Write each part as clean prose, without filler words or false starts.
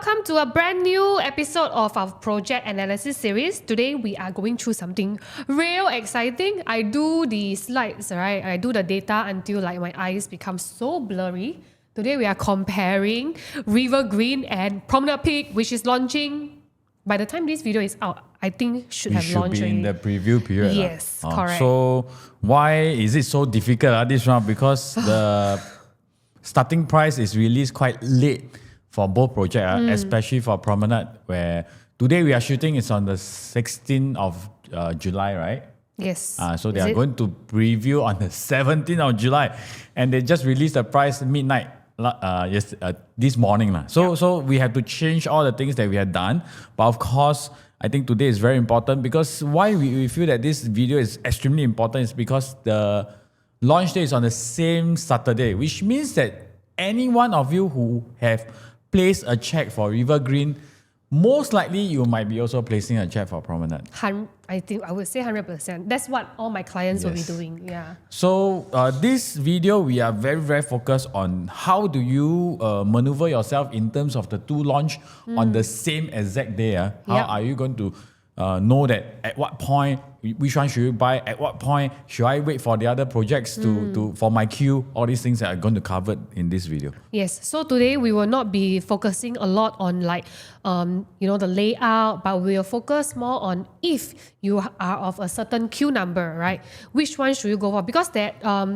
Welcome to a brand new episode of our project analysis series. Today we are going through something real exciting. I do the slides, right? I do the data until like my eyes become so blurry. Today we are comparing River Green and Promenade Peak, which is launching. By the time this video is out, I think should have launched be in the preview period. Yes, correct. So why is it so difficult this round? Because the starting price is released quite late for both projects, especially for Promenade, where today we are shooting is on the 16th of July, right? Yes. So they are going to preview on the 17th of July, and they just released the price midnight this morning. So we have to change all the things that we had done. But of course, I think today is very important because why we feel that this video is extremely important is because the launch day is on the same Saturday, which means that any one of you who have placed a check for River Green, most likely you might be also placing a check for Promenade. I think I would say 100%. That's what all my clients will be doing. Yeah. So this video, we are very, very focused on how do you maneuver yourself in terms of the two launch on the same exact day. How are you going to know that at what point, which one should you buy, at what point should I wait for the other projects for my queue, all these things that are going to cover in this video. Yes, so today we will not be focusing a lot on the layout, but we will focus more on if you are of a certain queue number, right? Which one should you go for? Because that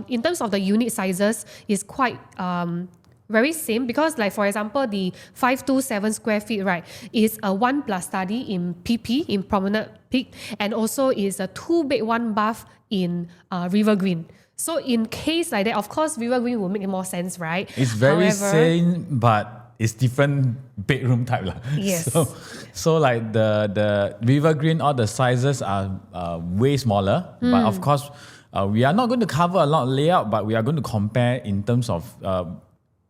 in terms of the unit sizes is quite very same, because like for example the 527 square feet, right, is a 1+ study in PP in Promenade Peak, and also is a 2-bed 1-bath in River Green. So in case like that, of course River Green will make more sense, right? It's very same, but it's different bedroom type. Yes. So like the River Green, all the sizes are way smaller, but of course we are not going to cover a lot of layout, but we are going to compare in terms of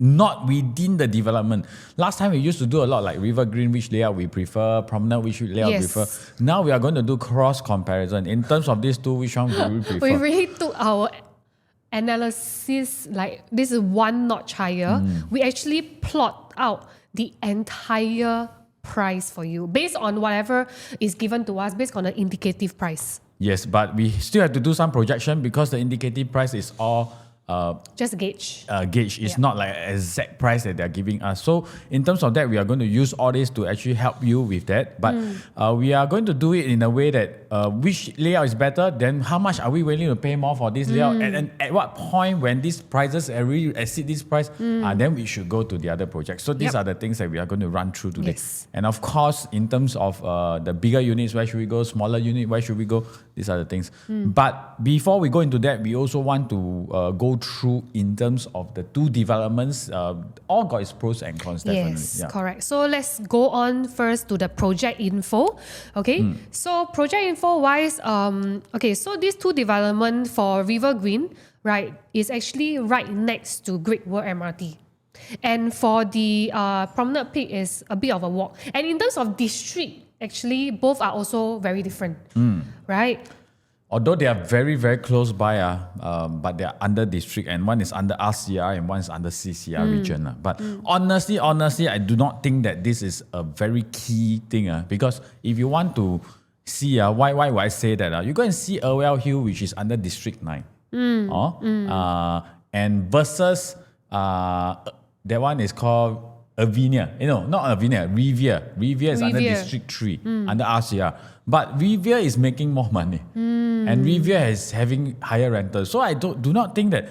not within the development. Last time we used to do a lot like River Green, which layout we prefer, Promenade, which layout we prefer. Now we are going to do cross comparison. In terms of these two, which one do we prefer? We really took our analysis, like this is one notch higher. We actually plot out the entire price for you based on whatever is given to us, based on the indicative price. Yes, but we still have to do some projection because the indicative price is all just gauge. It's not like an exact price that they're giving us. So in terms of that, we are going to use all this to actually help you with that. But we are going to do it in a way that which layout is better, then how much are we willing to pay more for this layout, and at what point when these prices really exceed this price, then we should go to the other project. So these are the things that we are going to run through today. Yes. And of course, in terms of the bigger units, where should we go? Smaller unit, where should we go? These are the things. But before we go into that, we also want to go through in terms of the two developments. All got its pros and cons, definitely. Yes, correct. So let's go on first to the project info. Okay, so project info wise, so these two development for River Green, right, is actually right next to Great World MRT. And for the Promenade Peak is a bit of a walk. And in terms of district, actually both are also very different, right? Although they are very, very close by, but they are under district, and one is under RCR and one is under CCR region. But honestly, I do not think that this is a very key thing. Because if you want to see, why would I say that? You go and see Irwell Hill, which is under District 9. And versus that one is called Avinia. Not Avinia, Riviera. Riviera is under District 3, under RCR. But Riviera is making more money. And Riviera is having higher rentals. So I do not think that,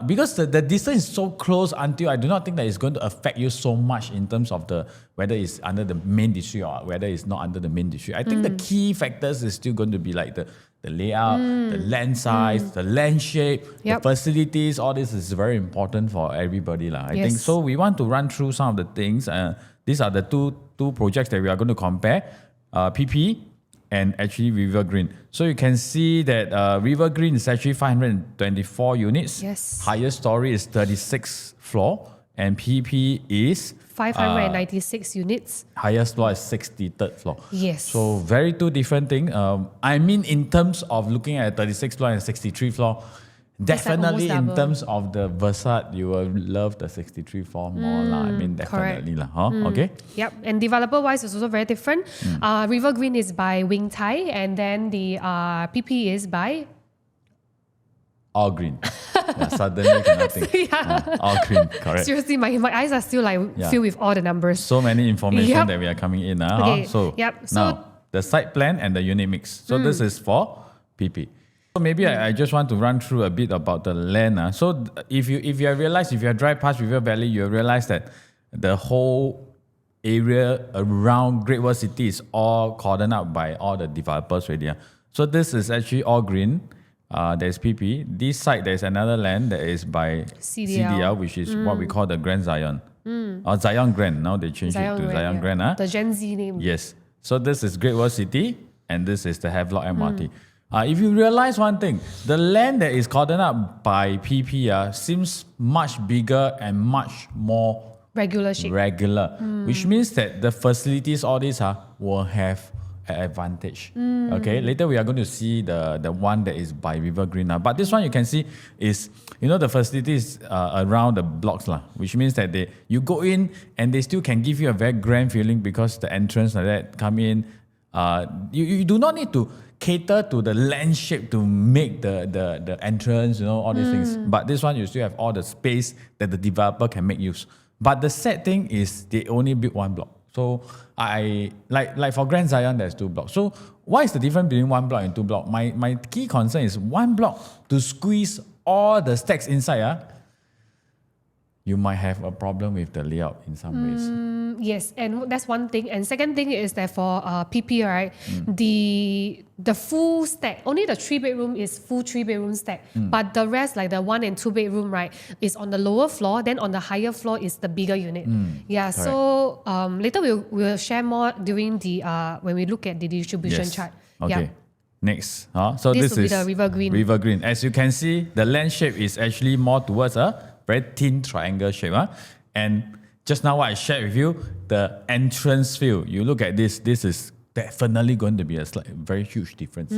because the distance is so close, until I do not think that it's going to affect you so much in terms of whether it's under the main district or whether it's not under the main district. I think the key factors is still going to be like the layout, the land size, the land shape, the facilities. All this is very important for everybody. I think so. We want to run through some of the things. These are the two projects that we are going to compare, PP and actually River Green. So you can see that River Green is actually 524 units. Yes. Highest story is 36th floor, and PP is 596 units. Highest floor is 63rd floor. Yes. So very two different things. I mean, in terms of looking at 36th floor and 63rd floor, Definitely almost in double. terms of the Versat, you will love the 63 floor more lah. I mean, definitely lah. Huh? Okay. Yep, and developer-wise is also very different. River Green is by Wing Tai, and then the PP is by... All green. Yeah, suddenly cannot think. Yeah. All green, correct. Seriously, my eyes are still like filled with all the numbers. So many information Yep. that we are coming in. Okay, So, yep. So- now, the site plan and the unit mix. So this is for PP. So maybe I just want to run through a bit about the land. So if you realize, if you drive past River Valley, you realize that the whole area around Great World City is all cordoned up by all the developers already. So this is actually all green. There's PP. This side, there's another land that is by CDL, which is what we call the Grand Zion. Or Zion Grand. Now they changed it to Zion Grand. The Gen Z name. Yes. So this is Great World City, and this is the Havelock MRT. If you realize one thing, the land that is cordoned up by PP seems much bigger and much more Regular shape. which means that the facilities, all these will have an advantage. Okay, later we are going to see the one that is by River Green. But this one you can see is, the facilities around the blocks, which means that you go in and they still can give you a very grand feeling because the entrance like that come in. You do not need to cater to the landscape to make the entrance, all these things. But this one, you still have all the space that the developer can make use. But the sad thing is they only built one block. So I like for Grand Zion, there's 2 blocks. So what is the difference between 1 block and 2 blocks? My key concern is 1 block to squeeze all the stacks inside. You might have a problem with the layout in some ways. Yes, and that's one thing. And second thing is that for PP, right, the full stack, only the 3-bedroom is full 3-bedroom stack. But the rest, like the 1 and 2 bedroom, right, is on the lower floor. Then on the higher floor is the bigger unit. Correct. So later we'll share more during the when we look at the distribution chart. Okay. Yeah. Next. So This this will be is the River Green. River Green. As you can see, the land shape is actually more towards a very thin triangle shape. And just now what I shared with you, the entrance view, you look at this is definitely going to be a very huge difference.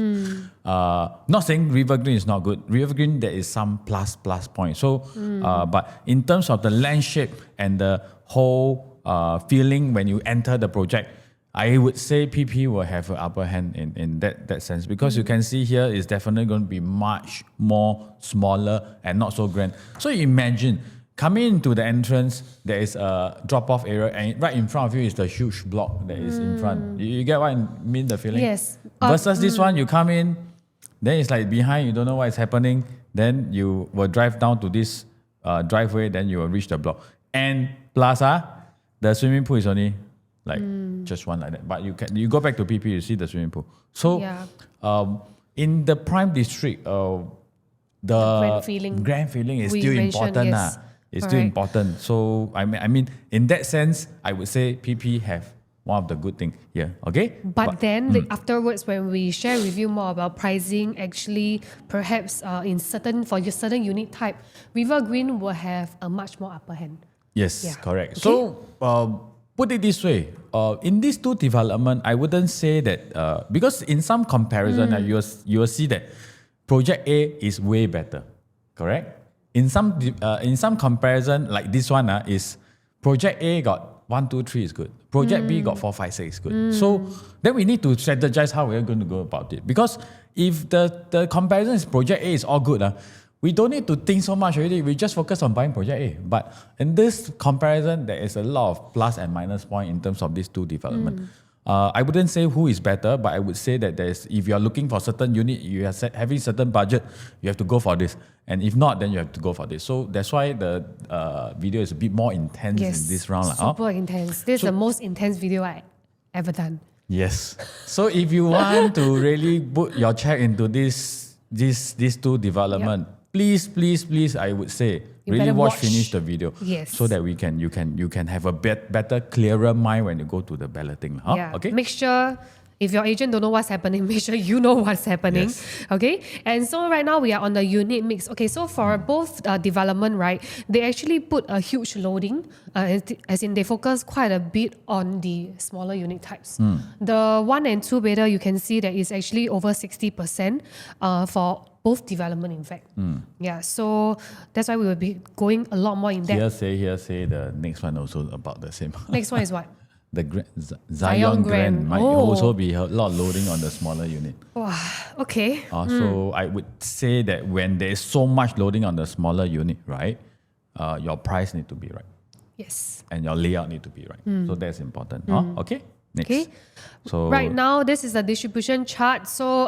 Not saying River Green is not good. River Green, there is some plus point. So, but in terms of the land shape and the whole feeling when you enter the project, I would say PP will have an upper hand in that sense, because you can see here is definitely going to be much more smaller and not so grand. So imagine coming into the entrance, there is a drop-off area, and right in front of you is the huge block that is in front. You get what I mean, the feeling? Yes. Versus this one, you come in, then it's like behind, you don't know what is happening, then you will drive down to this driveway, then you will reach the block. And plus, the swimming pool is only just one like that. But you go back to PP, you see the swimming pool. So in the prime district, the grand feeling is still important. Yes. It's still important. So I mean, in that sense, I would say PP have one of the good things here. Okay. But then afterwards, when we share with you more about pricing, actually perhaps for your certain unit type, River Green will have a much more upper hand. Yes, Yeah. correct. Okay. So put it this way, in these 2 development, I wouldn't say that because in some comparison, you will see that Project A is way better, correct? In some comparison, like this one is Project A got 1, 2, 3 is good. Project B got 4, 5, 6 is good. So then we need to strategize how we're going to go about it. Because if the comparison is Project A is all good, we don't need to think so much already. We just focus on buying Project A. But in this comparison, there is a lot of plus and minus point in terms of these 2 developments. I wouldn't say who is better, but I would say that if you are looking for certain unit, you are having certain budget, you have to go for this. And if not, then you have to go for this. So that's why the video is a bit more intense in this round. Super intense. This is the most intense video I ever done. Yes. So if you want to really put your check into these 2 development, please, I would say, You really better watch. finish the video. Yes. So that you can have a better, clearer mind when you go to the balloting. Yeah. Okay. Make sure If your agent don't know what's happening, make sure you know what's happening. Yes. Okay. And so right now we are on the unit mix. Okay. So for both development, right, they actually put a huge loading, as in they focus quite a bit on the smaller unit types. The 1 and 2 bedder, you can see that is actually over 60% for both development, in fact. Yeah. So that's why we will be going a lot more in depth. Hearsay, the next one also about the same. Next one is what? The Zion Grand might Oh. also be a lot loading on the smaller unit. Wow. Okay. So I would say that when there is so much loading on the smaller unit, right, your price need to be right. Yes. And your layout need to be right. So that's important. Okay, next. Okay. So Right now, this is the distribution chart. So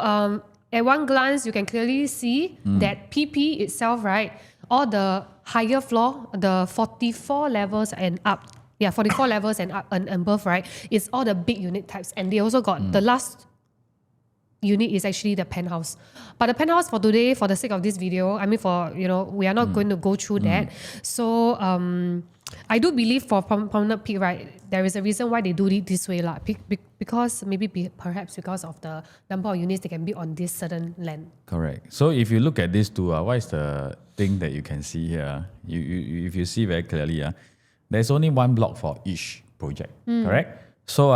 at one glance, you can clearly see that PP itself, right, all the higher floor, the 44 levels and up, 44 levels and up and above, right, is all the big unit types. And they also got the last unit is actually the penthouse. But the penthouse for today, for the sake of this video, I mean, we are not going to go through that. So I do believe for Promenade Peak, right, there is a reason why they do it this way, because perhaps because of the number of units they can build on this certain land. correct. So if you look at this too, what is the thing that you can see here? If you see very clearly, there's only one block for each project, correct? So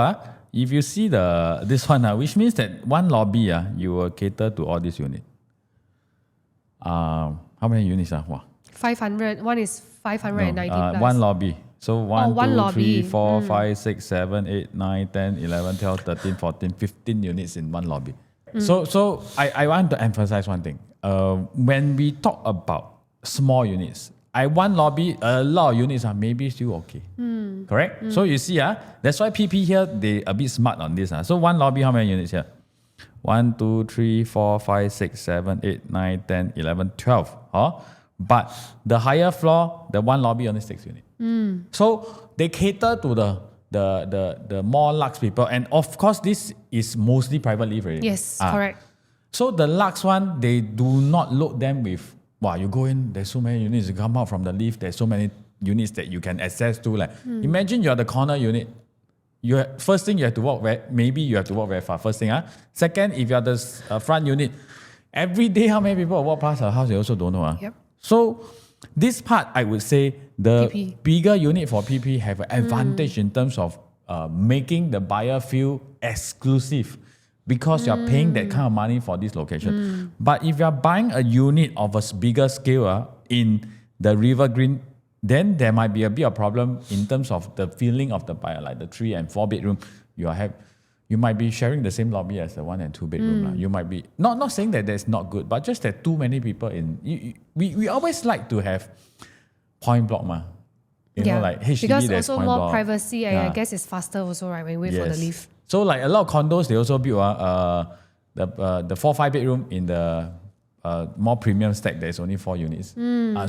if you see this one, which means that one lobby, you will cater to all these units. How many units? Wow. 500. One is 590 plus. One lobby. So 1, one 2, lobby. 3, 4, 5, 6, 7, 8, 9, 10, 11, 12, 13, 14, 15 units in one lobby. So I want to emphasize one thing. When we talk about small units, one lobby, a lot of units are maybe still okay. Correct? So you see, that's why PP here, they a bit smart on this. So one lobby, how many units here? 1, 2, 3, 4, 5, 6, 7, 8, 9, 10, 11, 12. But the higher floor, the one lobby only 6 units. So they cater to the more lux people. And of course, this is mostly private live already. Yes, correct. So the lux one, they do not load them with, wow, you go in, there's so many units, you come out from the lift, there's so many units that you can access to. Imagine you're the corner unit. First thing, you have to walk very far. First thing. Second, if you're the front unit, every day how many people walk past our house, you also don't know. Yep. So this part, I would say, the PP. bigger unit for PP have an advantage in terms of making the buyer feel exclusive, because you're paying that kind of money for this location. But if you're buying a unit of a bigger scale in the River Green, then there might be a bit of problem in terms of the feeling of the buyer, like the 3 and 4 bedroom. You might be sharing the same lobby as the 1 and 2 bedroom. You might be not saying that that's not good, but just that too many people in. We always like to have point block, You know, like HDB, because there's also point more block. privacy, and I guess it's faster also, right, when you wait for the lift. So like a lot of condos, they also build the 4-5 bedroom in the more premium stack. There's only 4 units.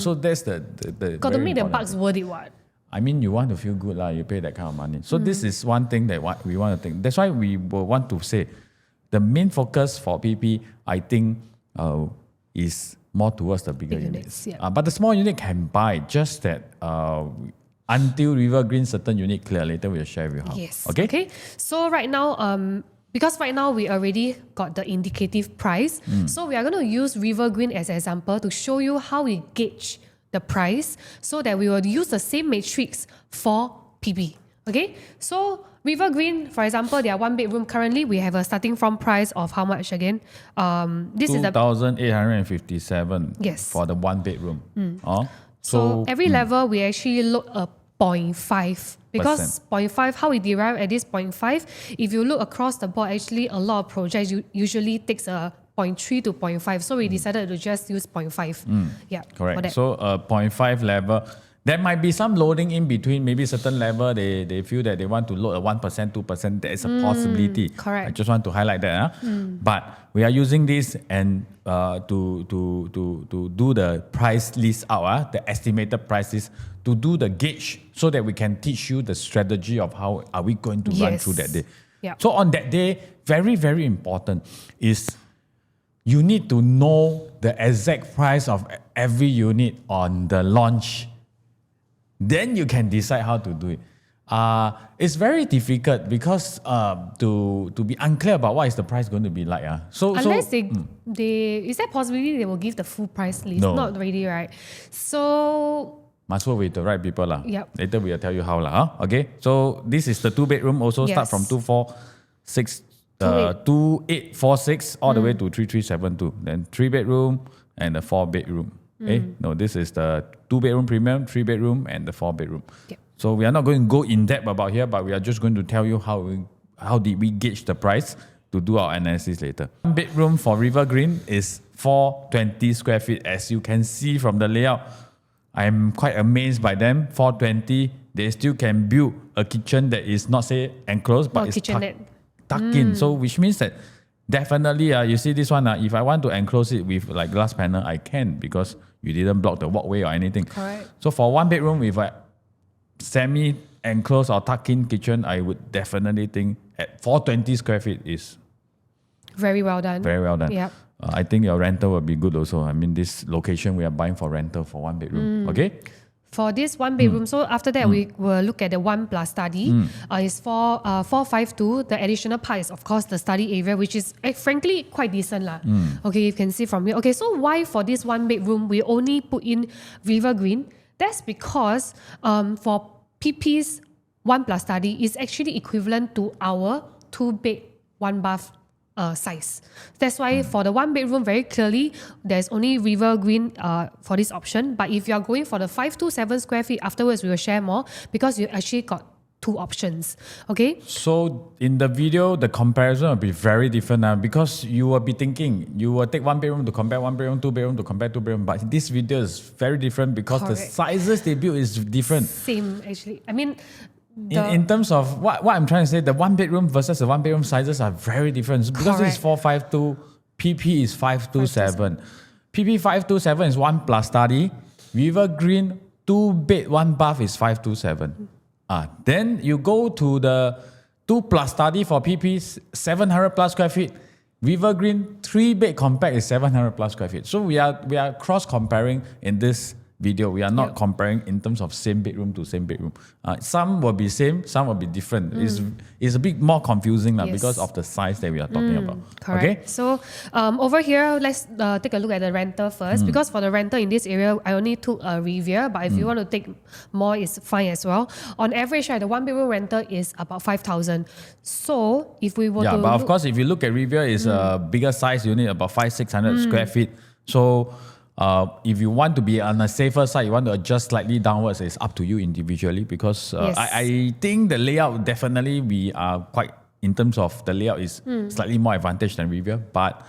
So that's the Got to very make the important bucks thing. worth it, what? I mean, you want to feel good, you pay that kind of money. So this is one thing that we want to think. That's why we will want to say the main focus for PP, I think, is more towards the bigger Big units. units, yeah. But the small unit can buy, just that until River Green certain unit clear, later we'll share with you how. Yes. Okay? So right now, because right now we already got the indicative price, so we are going to use River Green as an example to show you how we gauge the price, so that we will use the same matrix for PP. Okay? So River Green, for example, their 1 bedroom, currently we have a starting from price of how much again? This is the 2,857 Yes. for the 1 bedroom. So every level we actually load a 0.5, because 0.5, how we derive at this 0.5, if you look across the board, actually a lot of projects usually takes a 0.3 to 0.5. So we decided to just use 0.5. Yeah, Correct. for that. So 0.5 level. There might be some loading in between. Maybe certain level they feel that they want to load a 1%, 2%. There is a possibility. Correct. I just want to highlight that. But we are using this and to do the price list out, the estimated prices, to do the gauge, so that we can teach you the strategy of how are we going to run through that day. Yeah. So on that day, very, very important is you need to know the exact price of every unit on the launch. Then you can decide how to do it. It's very difficult because to be unclear about what is the price going to be like. Unless they is that possibility they will give the full price list? No. Not really, right? So must work with the right people. Yep. Later we will tell you how. Okay, so this is the 2-bedroom, also start from 246, 2846 all the way to 3372. Then 3-bedroom and the 4-bedroom. Okay, no, this is the 2-bedroom premium, 3-bedroom and the 4-bedroom. Yep. So we are not going to go in depth about here, but we are just going to tell you how did we gauge the price to do our analysis later. 1-bedroom for River Green is 420 square feet. As you can see from the layout, I'm quite amazed by them. 420, they still can build a kitchen that is not say enclosed, but it's tucked in. So which means that definitely, you see this one, if I want to enclose it with like glass panel, I can because you didn't block the walkway or anything. Correct. So for 1-bedroom with a semi-enclosed or tucked-in kitchen, I would definitely think at 420 square feet is very well done. Very well done. Yep. I think your rental will be good also. I mean, this location we are buying for rental for 1-bedroom. Okay? For this 1-bedroom, so after that we will look at the 1+ study. It's 452. The additional part is of course the study area, which is frankly quite decent lah. Okay, you can see from here. Okay, so why for this 1-bedroom we only put in River Green? That's because for PP's 1+ study is actually equivalent to our 2-bed 1-bath size. That's why for the 1-bedroom, very clearly, there's only River Green for this option. But if you're going for the 527 square feet, afterwards we will share more because you actually got 2 options. Okay? So in the video, the comparison will be very different now because you will be thinking, you will take 1-bedroom to compare 1-bedroom, 2-bedroom to compare 2-bedroom. But this video is very different because the sizes they build is different. Same, actually. I mean, in terms of what I'm trying to say, the 1-bedroom versus the 1-bedroom sizes are very different. Because this is 452, PP is 527. PP 527 is 1+ study. River Green 2-bed 1-bath is 527. Then you go to the 2+ study for PP 700+ square feet. River Green 3-bed compact is 700+ square feet. So we are cross comparing in this video. We are not comparing in terms of same bedroom to same bedroom. Some will be same, some will be different. It's a bit more confusing because of the size that we are talking about. Correct. Okay? So over here, let's take a look at the renter first. Because for the renter in this area, I only took a Riviera, but if you want to take more, it's fine as well. On average, the 1-bedroom renter is about 5,000. So if we were to but of course, if you look at Riviera, it's a bigger size unit, about 500-600 square feet. So if you want to be on a safer side, you want to adjust slightly downwards, it's up to you individually because I think the layout definitely we are quite, in terms of the layout is slightly more advantage than Riviera. But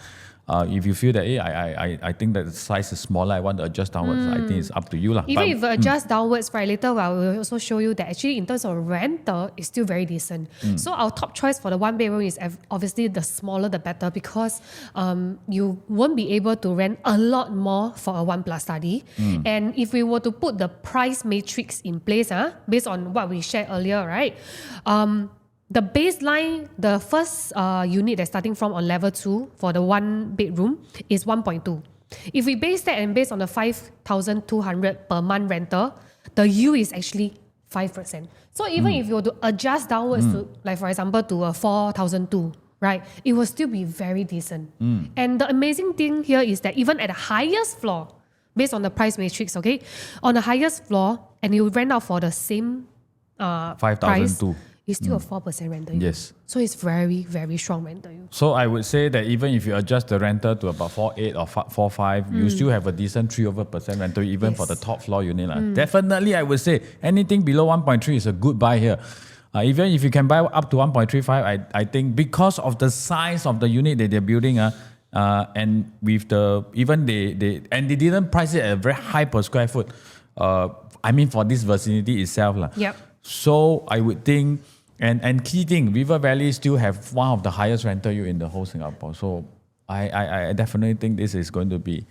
if you feel that I think that the size is smaller, I want to adjust downwards, I think it's up to you. Even if you adjust downwards, right, later I will also show you that actually in terms of rental, it's still very decent. So our top choice for the 1-bedroom is obviously the smaller the better because you won't be able to rent a lot more for a 1+ study. And if we were to put the price matrix in place, based on what we shared earlier, right? The baseline, the first unit that's starting from on level 2 for the 1-bedroom is 1.2. If we base that and based on the 5,200 per month rental, the yield is actually 5%. So even if you were to adjust downwards to, like for example, to a 4,002, right, it will still be very decent. And the amazing thing here is that even at the highest floor, based on the price matrix, okay, on the highest floor, and you rent out for the same 5,002. It's still a 4% rental yield. Yes. So it's very, very strong rental yield. So I would say that even if you adjust the rental to about 4.8 or 4.5, you still have a decent 3% rental even for the top floor unit. Definitely, I would say anything below 1.3 is a good buy here. Even if you can buy up to 1.35, I think because of the size of the unit that they're building, and with the they didn't price it at a very high per square foot. I mean for this vicinity itself, Yep. So I would think, and key thing, River Valley still have one of the highest rental yield in the whole Singapore. So I definitely think this is going to be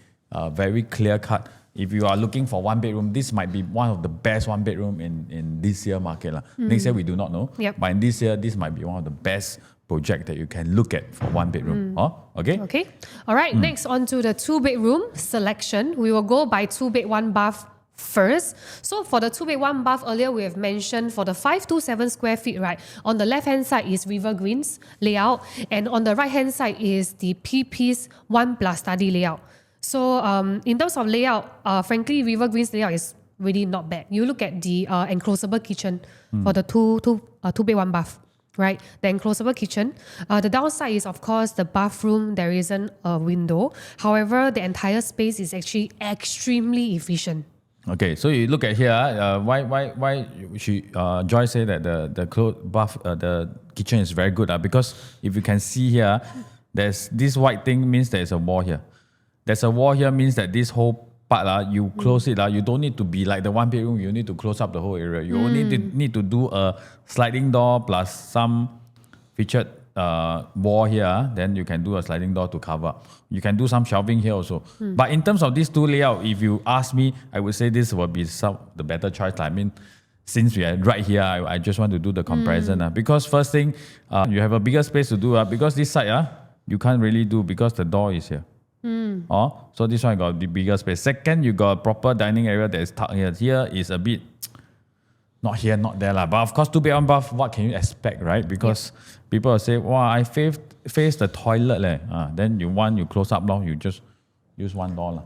very clear cut. If you are looking for 1-bedroom, this might be one of the best 1-bedroom in this year market. Next year we do not know. Yep. But in this year, this might be one of the best project that you can look at for 1-bedroom. Okay? Okay. All right. Next on to the 2-bedroom selection. We will go by 2-bed 1-bath first. So for the 2-bed 1-bath, earlier we have mentioned for the 527 square feet, right? On the left-hand side is River Greens layout, and on the right-hand side is the PP's 1+ study layout. So in terms of layout, frankly, River Greens layout is really not bad. You look at the enclosable kitchen for the 2-bed 1-bath. Right, the enclosable kitchen. The downside is, of course, the bathroom, there isn't a window. However, the entire space is actually extremely efficient. Okay, so you look at here. Why she Joy say that the kitchen is very good? Because if you can see here, there's this white thing means there's a wall here. There's a wall here means that this whole part you close it. You don't need to be like the 1-bedroom. You need to close up the whole area. You only need to do a sliding door plus some featured wall here. Then you can do a sliding door to cover. You can do some shelving here also. But in terms of these two layout, if you ask me, I would say this will be the better choice. I mean, since we are right here, I just want to do the comparison. Because first thing, you have a bigger space to do. Because this side, you can't really do because the door is here. So this one got the bigger space. Second, you got a proper dining area that is tucked here. Here is a bit not here, not there. But of course, 2-bed 1-bath, what can you expect, right? Because people will say, wow, I face the toilet. Then you close up, you just use one door.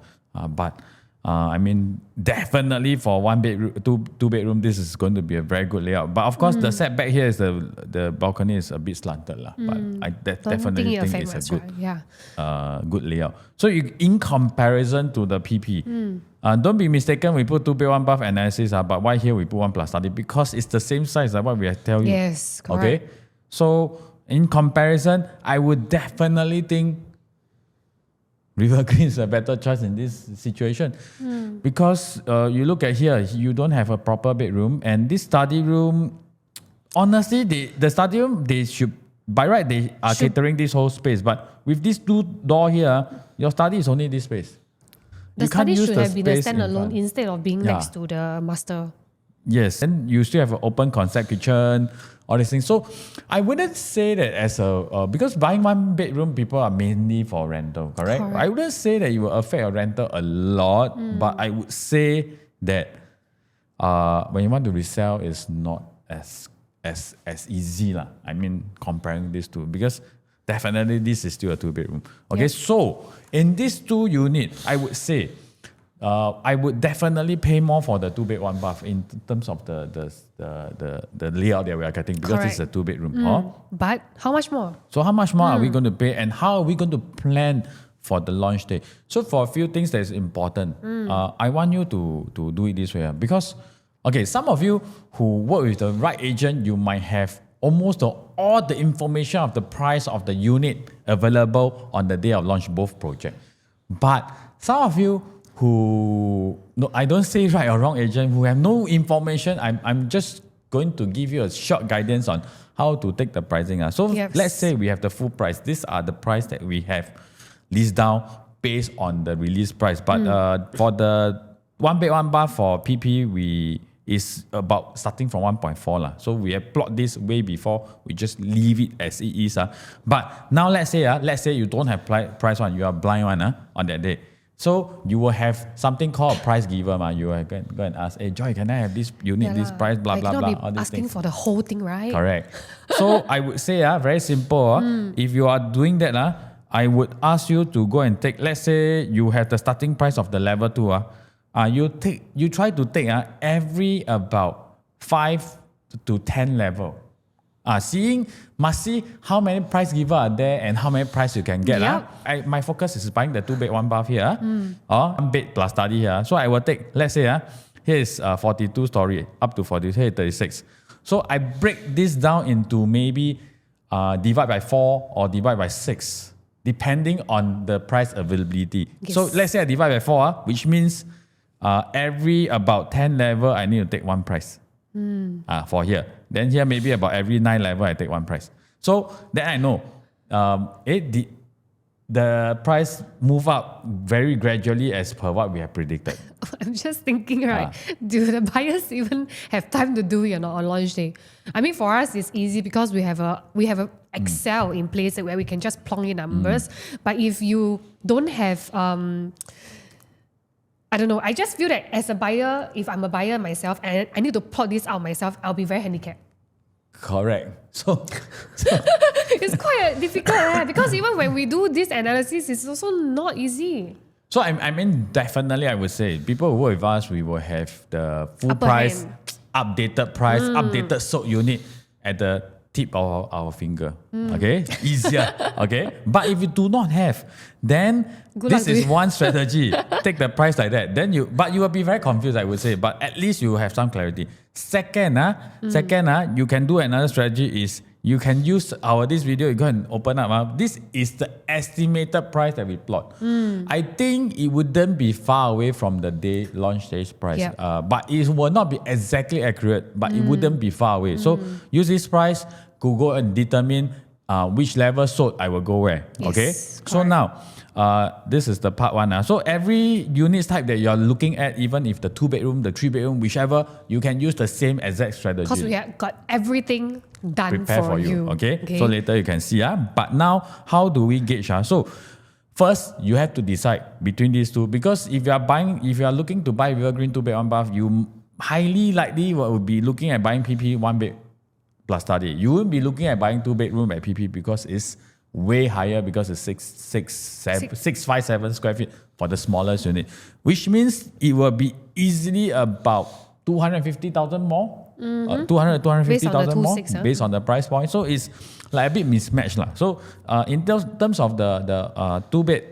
But I mean, definitely for 1-bedroom, 2-bedroom, this is going to be a very good layout. But of course, the setback here is the balcony is a bit slanted. But I definitely think it's a good, good layout. So in comparison to the PP, don't be mistaken, we put 2-bed 1-bath analysis, but why here we put 1+ study? Because it's the same size like what we tell you. Yes, correct. Okay, so in comparison, I would definitely think River Green is a better choice in this situation because you look at here, you don't have a proper bedroom, and this study room, honestly, the study room, they should, by right, they are catering this whole space, but with these 2 doors here, your study is only this space. The study should have been a standalone instead of being next to the master. Yes, and you still have an open concept kitchen, all these things. So I wouldn't say that as because buying 1-bedroom, people are mainly for rental, correct? I wouldn't say that it will affect your rental a lot, but I would say that when you want to resell, it's not as easy. I mean, comparing these two, because definitely this is still a 2-bedroom. Okay, so in these 2 units, I would say I would definitely pay more for the 2-bed 1-bath in terms of the layout that we are getting, because it's a 2-bedroom. But how much more? So how much more are we going to pay, and how are we going to plan for the launch day? So for a few things that is important, I want you to do it this way, because some of you who work with the right agent, you might have almost all the information of the price of the unit available on the day of launch, both projects. But some of you who, no, I don't say right or wrong agent, who have no information, I'm just going to give you a short guidance on how to take the pricing. So let's say we have the full price. These are the price that we have list down based on the release price. But for the 1-bed 1-bath for PP, is about starting from 1.4. So we have plotted this way before. We just leave it as it is. But now let's say you don't have price one, you are blind one on that day. So you will have something called a price giver. You will go and ask, hey Joy, can I have this unit, this price, blah, blah, blah. All asking things. For the whole thing, right? Correct. So I would say, very simple. If you are doing that, I would ask you to go and take, let's say you have the starting price of the level 2. You try to take every about 5 to 10 level. Must see how many price giver are there and how many price you can get. My focus is buying the 2-bed 1-bath here, or 1-bed plus study here. So I will take, let's say, here is 42 story, up to 42, here 36. So I break this down into maybe divide by 4 or divide by 6, depending on the price availability. Yes. So let's say I divide by 4, which means every about 10 level, I need to take one price for here. Then here, maybe about every 9 level, I take one price. So then I know the price move up very gradually as per what we have predicted. I'm just thinking, right? Do the buyers even have time to do it on launch day? I mean, for us, it's easy because we have a Excel in place where we can just plonk in numbers. But if you don't have I don't know. I just feel that as a buyer, if I'm a buyer myself and I need to plot this out myself, I'll be very handicapped. Correct. So It's quite difficult because even when we do this analysis, it's also not easy. So I mean, definitely, I would say people who work with us, we will have the full Upper price, hand. updated price, updated sold unit at the tip of our finger. Okay, easier. Okay, but if you do not have, then Good luck this to is you. one strategy. Take the price like that. Then you will be very confused, I would say. But at least you have some clarity. Second, you can do another strategy is you can use this video. You go and open up. This is the estimated price that we plot. I think it wouldn't be far away from the day launch stage price. Yep. But it will not be exactly accurate. But it wouldn't be far away. So use this price to go and determine which level sold I will go where. Yes, Okay. So correct. now. This is the part one. So every unit type that you're looking at, even if the 2-bedroom, the 3-bedroom, whichever, you can use the same exact strategy. Because we have got everything done Prepare for you. Okay? Okay. So later you can see. But now, how do we gauge? So first, you have to decide between these two. Because if you are looking to buy River Green 2-bed 1-bath, you highly likely will be looking at buying PP 1-bed plus study. You won't be looking at buying 2-bedroom at PP because it's way higher because it's 657 square feet for the smallest unit, which means it will be easily about 250,000 more, 250,000 more 2.6, based on the price point. So it's like a bit mismatched. So in terms of the 2-bed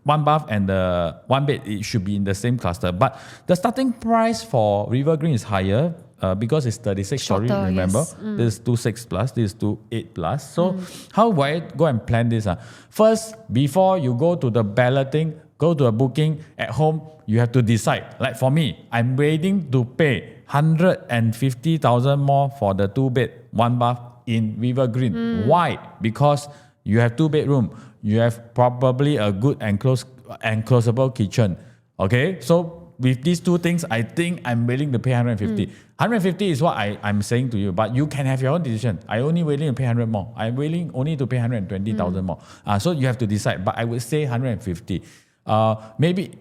1-bath and the 1-bed, it should be in the same cluster. But the starting price for River Green is higher because it's 36 story, Shorter, remember? yes. This is 2.6 plus, this is 2.8 plus. So how do I go and plan this? First, before you go to the balloting, go to a booking at home, you have to decide. Like for me, I'm waiting to pay 150,000 more for the 2-bed 1-bath in River Green. Why? Because you have 2-bedroom, you have probably a good enclosable kitchen. Okay, so with these two things, I think I'm willing to pay 150. 150 is what I'm saying to you, but you can have your own decision. I only willing to pay 100 more. I'm willing only to pay 120,000 more. So you have to decide. But I would say 150. Maybe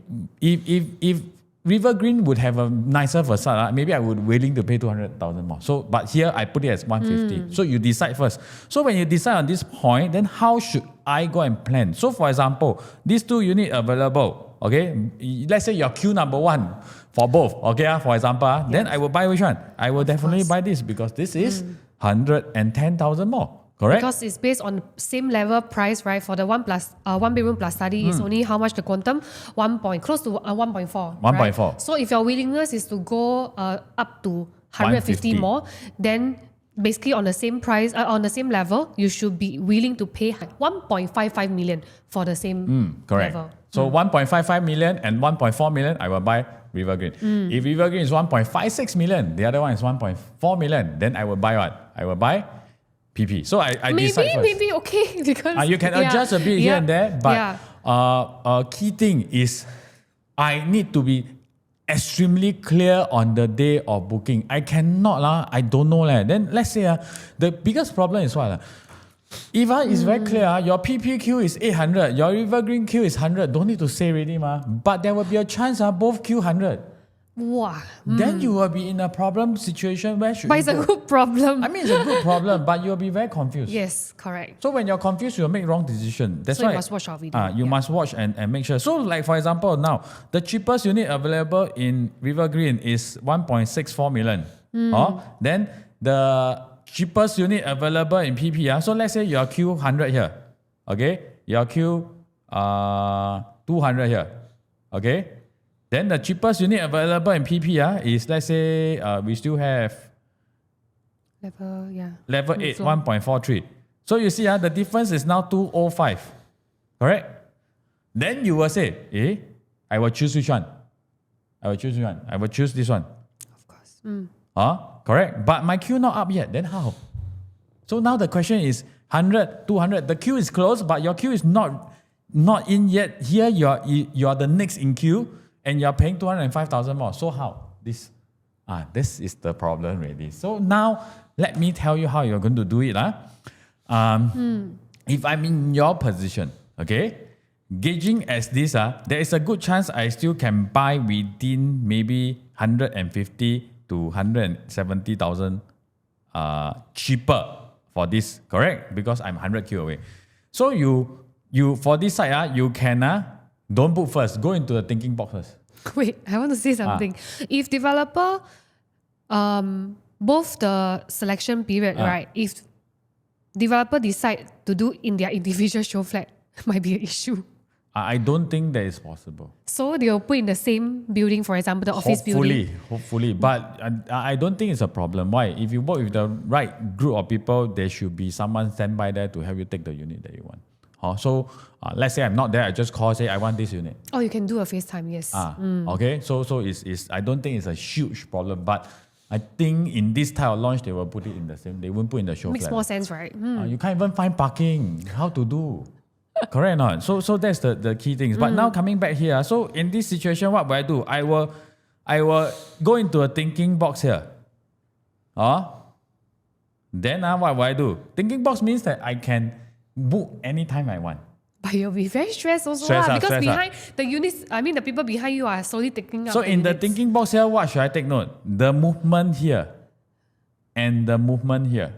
if River Green would have a nicer facade, maybe I would willing to pay 200,000 more. So, but here I put it as 150. So you decide first. So when you decide on this point, then how should I go and plan? So for example, these two units available. Okay, let's say you're queue number 1 for both. Okay, for example, then I will buy which one? I will definitely buy this because this is 110,000 more. Correct? Because it's based on same level price, right? For the 1-bedroom plus study is only how much the quantum? Close to 1.4. 1.4. Right? So if your willingness is to go up to 150 more, then basically on the same price, on the same level, you should be willing to pay 1.55 million for the same Correct. level. So 1.55 million and 1.4 million, I will buy River Green. If River Green is 1.56 million, the other one is 1.4 million, then I will buy what? I will buy PP. So I decide first. Maybe okay because You can adjust a bit here and there, but key thing is I need to be extremely clear on the day of booking. I cannot, I don't know. Then let's say the biggest problem is what? If it's very clear, your PPQ is 800, your River Green Q is 100, don't need to say already, but there will be a chance both Q 100. Wow. Then you will be in a problem situation where should But you it's a go? good problem. I mean, it's a good problem, but you'll be very confused. Yes, correct. So when you're confused, you'll make wrong decision. That's So why you must watch our video. You must watch and make sure. So like for example, now the cheapest unit available in River Green is 1.64 million. Then the cheapest unit available in PP. So let's say your Q 100 here. Okay, your Q 200 here. Okay. Then the cheapest unit available in PP is, let's say, we still have level 8, 1.43. So you see, the difference is now 205. Correct? Then you will say, I will choose which one? I will choose which one? I will choose this one. Of course. Correct. But my queue not up yet. Then how? So now the question is 100, 200. The queue is closed, but your queue is not in yet. Here you are the next in queue. And you're paying 205,000 more. So how? This is the problem really. So now, let me tell you how you're going to do it. If I'm in your position, okay, gauging as this, there is a good chance I still can buy within maybe 150 to 170,000 cheaper for this, correct? Because I'm 100K away. So you for this side, you can don't book first. Go into the thinking box first. Wait, I want to say something. If developer, both the selection period, right? If developer decide to do in their individual show flat, might be an issue. I don't think that is possible. So they'll put in the same building, for example, the office building. Hopefully. But I don't think it's a problem. Why? If you work with the right group of people, there should be someone standby there to help you take the unit that you want. So let's say I'm not there, I just call, say I want this unit. Oh, you can do a FaceTime, yes. Okay. So it's I don't think it's a huge problem, but I think in this type of launch they will put it in the same. They won't put in the show Makes flat. more sense, right? You can't even find parking. How to do? Correct or not? So that's the key things. But now coming back here, so in this situation, what will I do? I will go into a thinking box here. Then what will I do? Thinking box means that I can book anytime I want. But you'll be very stressed also because behind the units, the people behind you are slowly taking up. So in the thinking box here, what should I take note? The movement here and the movement here.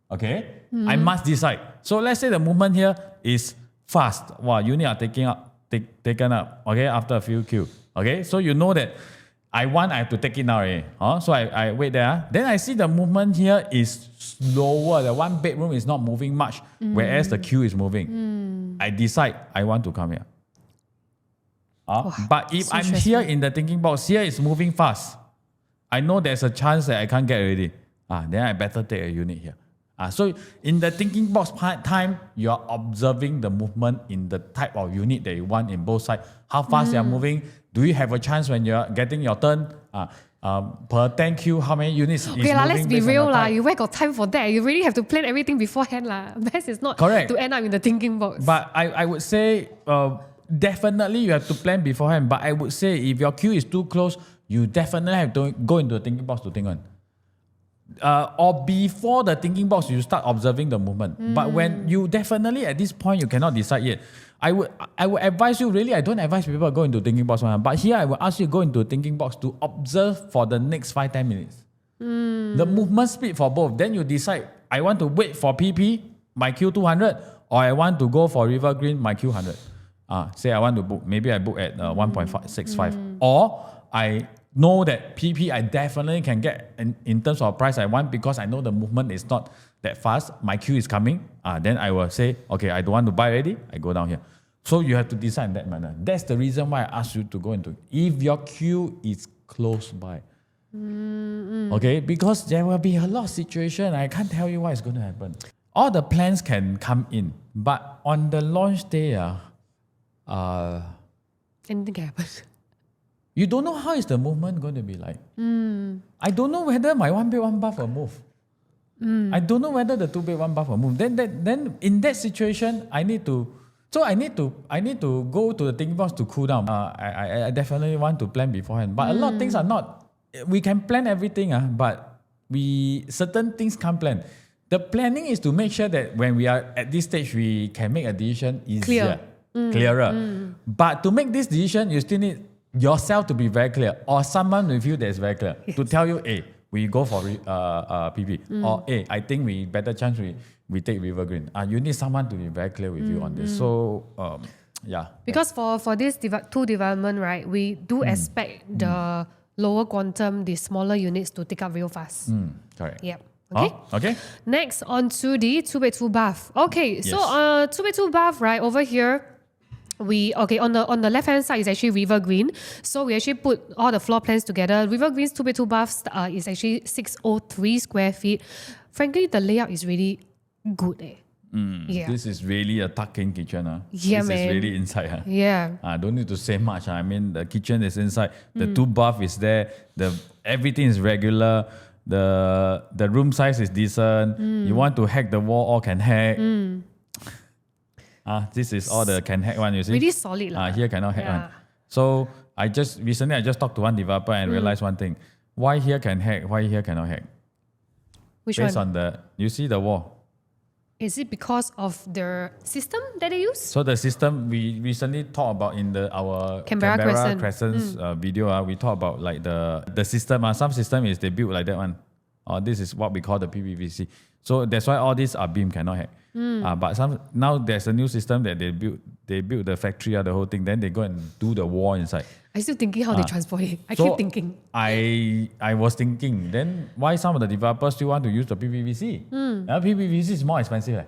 Okay? I must decide. So let's say the movement here is fast. Wow, unit are taken up, okay, after a few queue. Okay, so you know that I have to take it now already. So I wait there. Then I see the movement here is slower. The one bedroom is not moving much, whereas the queue is moving. I decide I want to come here. But if I'm here in the thinking box, here is moving fast. I know there's a chance that I can't get already. Then I better take a unit here. So in the thinking box time, you are observing the movement in the type of unit that you want in both sides. How fast they are moving. Do you have a chance when you're getting your turn? Per 10 queue, how many units is moving? Let's be real. You where got time for that? You really have to plan everything beforehand. Best is not to end up in the thinking box. But I would say definitely you have to plan beforehand. But I would say if your queue is too close, you definitely have to go into the thinking box to think on. Or before the thinking box, you start observing the movement. But when you definitely at this point, you cannot decide yet. I would advise you, really, I don't advise people to go into thinking box. But here I will ask you to go into a thinking box to observe for the next 5-10 minutes. The movement speed for both. Then you decide, I want to wait for PP, my queue 200, or I want to go for River Green, my queue 100. Say I want to book, maybe I book at 1.65. Or I know that PP I definitely can get in terms of price I want because I know the movement is not that fast. My queue is coming. Then I will say, okay, I don't want to buy already. I go down here. So you have to decide in that manner. That's the reason why I asked you to go into. If your queue is close by. Okay, because there will be a lot of situation. I can't tell you what is going to happen. All the plans can come in, but on the launch day, anything can happen. You don't know how is the movement going to be like. I don't know whether my 1 bed 1 bath will move. I don't know whether the 2 bed 1 bath will move. Then in that situation, I need to go to the thinking box to cool down. I definitely want to plan beforehand. But a lot of things are not. We can plan everything, but certain things can't plan. The planning is to make sure that when we are at this stage, we can make a decision easier, clearer. But to make this decision, you still need yourself to be very clear, or someone with you that is very clear to tell you, hey, we go for PP, or hey, I think we better chance we take River Green. You need someone to be very clear with you on this. So because for this two development, right, we do expect the lower quantum, the smaller units to take up real fast. Correct. Yep. Okay. Okay. Next on to the 2 bed 2 bath. Okay, so 2 bed 2 bath, right, over here. On the left hand side is actually River Green. So we actually put all the floor plans together. River Green's 2 bed 2 baths is actually 603 square feet. Frankly, the layout is really good. This is really a tuck-in kitchen. Yeah, this man. is really inside. Yeah. Don't need to say much. I mean, the kitchen is inside. The 2 bath is there. Everything is regular. The room size is decent. You want to hack the wall, all can hack. This is all the can hack one, you see. Really solid. Here cannot hack one. So recently I just talked to one developer and realized one thing. Why here can hack, why here cannot hack? Which Based one? on you see the wall. Is it because of the system that they use? So the system we recently talked about in our Canberra Crescent's video. We talk about like the system. Some system is they build like that one. This is what we call the PPVC. So that's why all these are beam cannot hack. But now there's a new system that they build. They build the factory, the whole thing. Then they go and do the wall inside. I'm still thinking how they transport it. I keep thinking. I was thinking, then why some of the developers still want to use the PPVC? PPVC is more expensive.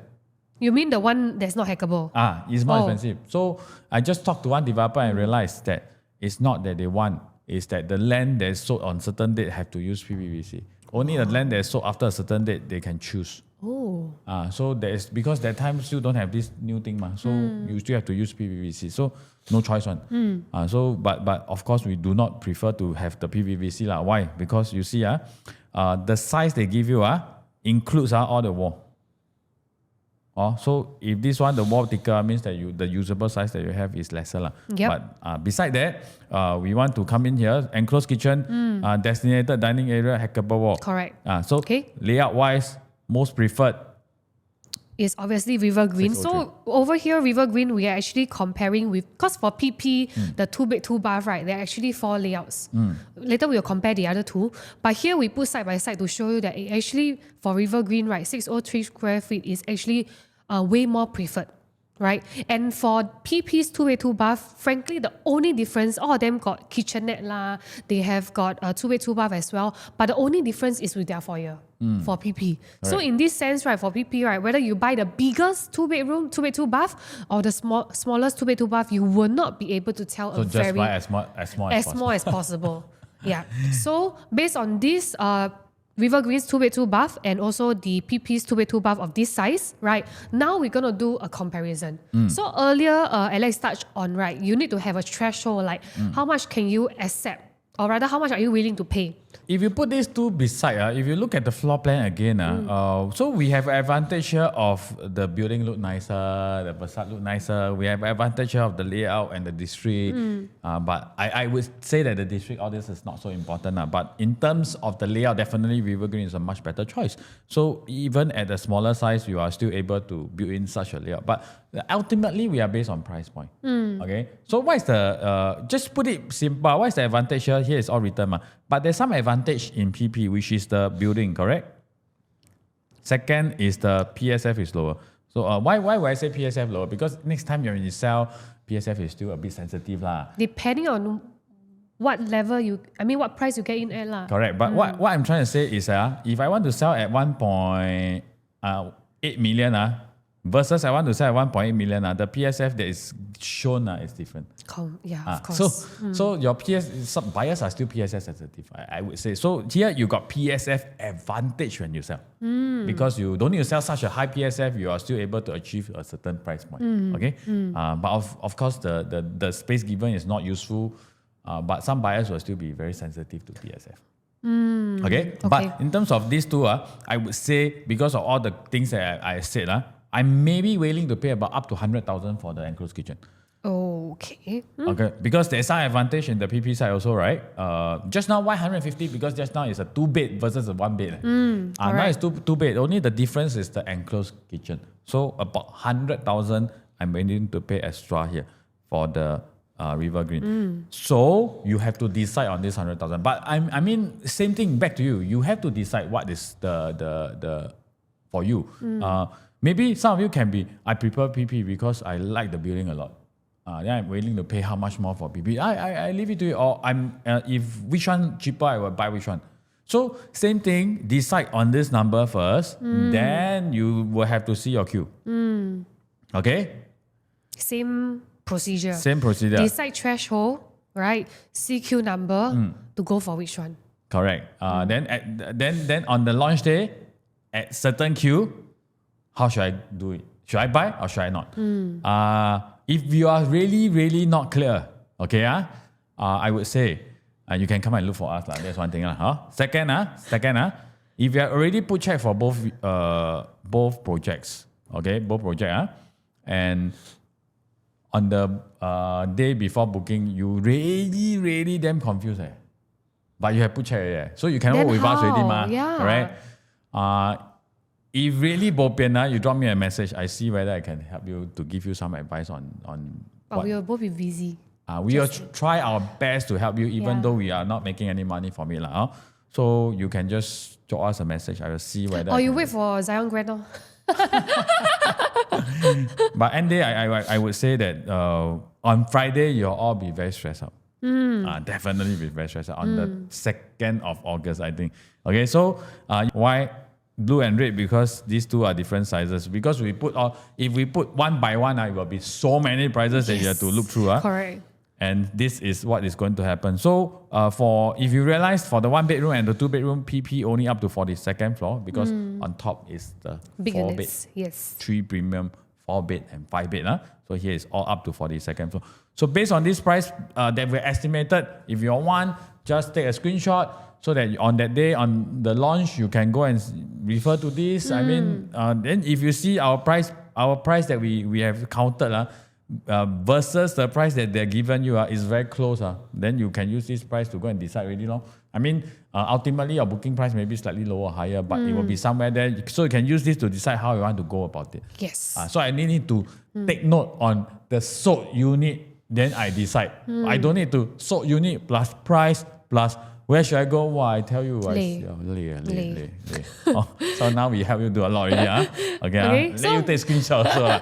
You mean the one that's not hackable? It's more expensive. So I just talked to one developer and realized that it's not that they want, it's that the land that's sold on certain date have to use PPVC. Only the land that's sold after a certain date they can choose. So there is, because that time still don't have this new thing, so you still have to use PPVC. So no choice one. But of course we do not prefer to have the PPVC lah. Why? Because you see the size they give you includes all the wall. So if this one the wall thicker means that the usable size that you have is lesser lah. But beside that, we want to come in here, enclosed kitchen, designated dining area, hackable wall. Correct. So layout wise, most preferred is obviously River Green. So over here, River Green, we are actually comparing with, because for PP, the 2 bed 2 bath, right, there are actually 4 layouts. Later we will compare the other 2. But here we put side by side to show you that it actually, for River Green, right, 603 square feet is actually way more preferred. Right? And for PP's 2 bed 2 bath, frankly, the only difference, all of them got kitchenette lah, they have got a 2 bed 2 bath as well, but the only difference is with their foyer for PP. So in this sense, right, for PP, right, whether you buy the biggest 2 bedroom, 2 bed 2 bath, or the smallest 2 bed 2 bath, you will not be able to tell so just buy as small as possible. Yeah. So based on this, River Green's 2 bed 2 bath and also the PP's 2 bed 2 bath of this size, right? Now we're gonna do a comparison. So earlier, Alex touched on, right, you need to have a threshold, like how much can you accept, or rather, how much are you willing to pay? If you put these two beside, if you look at the floor plan again, so we have advantage here of the building look nicer, the facade look nicer. We have advantage here of the layout and the district. But I would say that the district, all this is not so important. But in terms of the layout, definitely River Green is a much better choice. So even at a smaller size, you are still able to build in such a layout. But ultimately, we are based on price point. Okay. So what is the, just put it simple, what is the advantage here? Here is all written. But there's some advantage in PP, which is the building, correct? Second is the PSF is lower. So why would I say PSF lower? Because next time when you sell, PSF is still a bit sensitive lah. Depending on what level what price you get in at lah. Correct. But what I'm trying to say is if I want to sell at 1.8 million versus I want to sell at 1.8 million, the PSF that is shown is different. Of course. So your some buyers are still PSF sensitive, I would say. So here you got PSF advantage when you sell. Because you don't need to sell such a high PSF, you are still able to achieve a certain price point. Okay? But of course the space given is not useful, but some buyers will still be very sensitive to PSF. Okay? But in terms of these two, I would say because of all the things that I said, I'm maybe willing to pay about up to 100,000 for the enclosed kitchen. Okay. Okay, because there's some advantage in the PP side also, right? Just now, why 150? Because just now it's a 2 bed versus a 1 bed. Now it's two bed. Only the difference is the enclosed kitchen. So about 100,000, I'm willing to pay extra here for the River Green. So you have to decide on this 100,000. But I mean, same thing back to you. You have to decide what is the for you. Maybe some of you can be, I prefer PP because I like the building a lot. Then I'm willing to pay how much more for PP. I leave it to you. Or if which one cheaper, I will buy which one. So same thing, decide on this number first. Then you will have to see your queue. Okay? Same procedure. Decide threshold, right? CQ number to go for which one. Correct. Then on the launch day, at certain queue, how should I do it? Should I buy or should I not? If you are really, really not clear, okay, I would say you can come and look for us. That's one thing. Second, if you have already put check for both projects, okay, and on the day before booking, you really, really damn confused. But you have put check, so you cannot work with us already, Yeah. right? if really bo pian, you drop me a message. I see whether I can help you to give you some advice on But we will both be busy. we will try our best to help you, even though we are not making any money from it. So you can just drop us a message. I will see whether. Or you wait for Zion Grant. But end day, I would say that on Friday, you'll all be very stressed out. Definitely be very stressed out on the 2nd of August, I think. Okay, so why blue and red? Because these two are different sizes. Because if we put one by one, it will be so many prices that you have to look through. Correct. And this is what is going to happen. So if you realize for the 1 bedroom and the 2 bedroom, PP only up to 42nd floor, because on top is the Big 4 units. bed, Yes. 3 premium, 4 bed and 5 bed. So here is all up to 42nd floor. So based on this price that we estimated, if you want, just take a screenshot so that on that day on the launch, you can go and refer to this. I mean, then if you see our price that we have counted, versus the price that they're given you is very close. Then you can use this price to go and decide really long. I mean, ultimately your booking price may be slightly lower or higher, but it will be somewhere there. So you can use this to decide how you want to go about it. Yes. So I need to take note on the sold unit, then I decide. I don't need to sold unit plus price plus where should I go? Well, I tell you, Lay. So now we help you do a lot already. Okay, let you take screenshot also.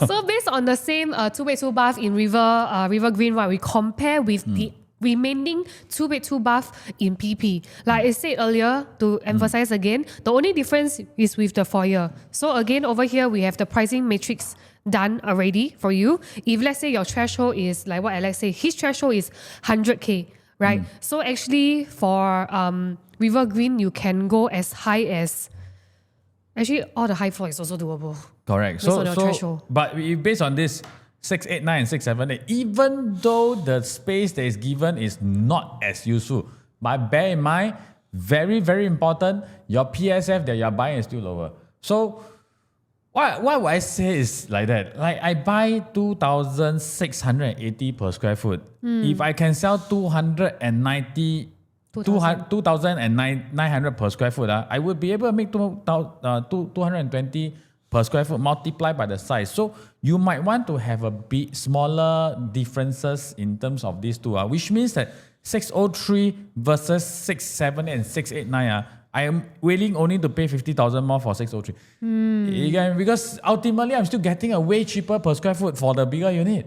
So based on the same 2-bed 2-bath in River Green, right, we compare with the remaining 2-bed 2-bath in PP. Like I said earlier, to emphasize again, the only difference is with the foyer. So again, over here, we have the pricing matrix done already for you. If let's say your threshold is, like what Alex said, his threshold is 100K. Right? So actually for River Green, you can go as high as... Actually, all the high floor is also doable. Correct. Based on your threshold. But based on this 689 and 678, even though the space that is given is not as useful, but bear in mind, very, very important, your PSF that you're buying is still lower. So why would I say is like that? Like I buy 2,680 per square foot. If I can sell 2,900 per square foot, I would be able to make 220 per square foot multiplied by the size. So you might want to have a bit smaller differences in terms of these two, which means that 603 versus 670 and 689, I am willing only to pay 50,000 more for 603. Again, because ultimately I'm still getting a way cheaper per square foot for the bigger unit.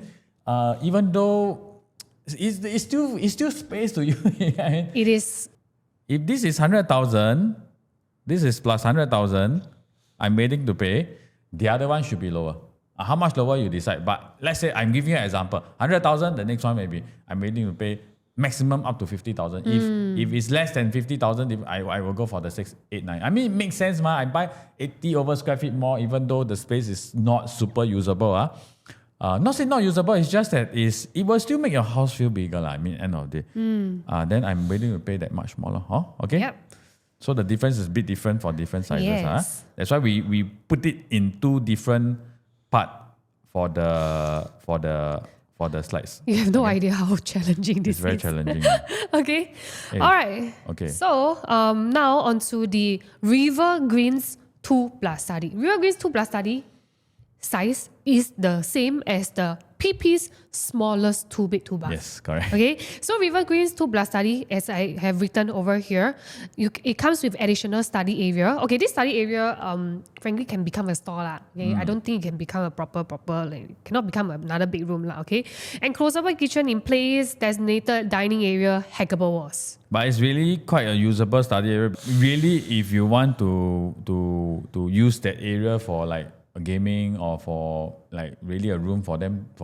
Even though it's still space to you. It is. If this is 100,000, this is plus 100,000, I'm waiting to pay. The other one should be lower. How much lower you decide. But let's say I'm giving you an example. 100,000, the next one maybe I'm waiting to pay maximum up to 50,000. If it's less than 50,000, I will go for the 689. I mean, it makes sense, I buy 80 over square feet more, even though the space is not super usable. Not say not usable, it's just that it will still make your house feel bigger. I mean, end of the day. Then I'm willing to pay that much more. Okay? Yep. So the difference is a bit different for different sizes. Yes. That's why we put it in two different parts for the slides. You have no idea how challenging this It's very is. challenging. Okay. All right. Okay. So now onto the River Greens 2+ study. River Greens 2+ study size is the same as the PP's smallest 2-bed 2-bath. Yes, correct. Okay, so River Greens 2+ study, as I have written over here, it comes with additional study area. Okay, this study area, frankly, can become a store. Okay, I don't think it can become a proper, cannot become another big room. Okay, and closable kitchen in place, designated dining area, hackable walls. But it's really quite a usable study area. Really, if you want to use that area for like a gaming or for like really a room for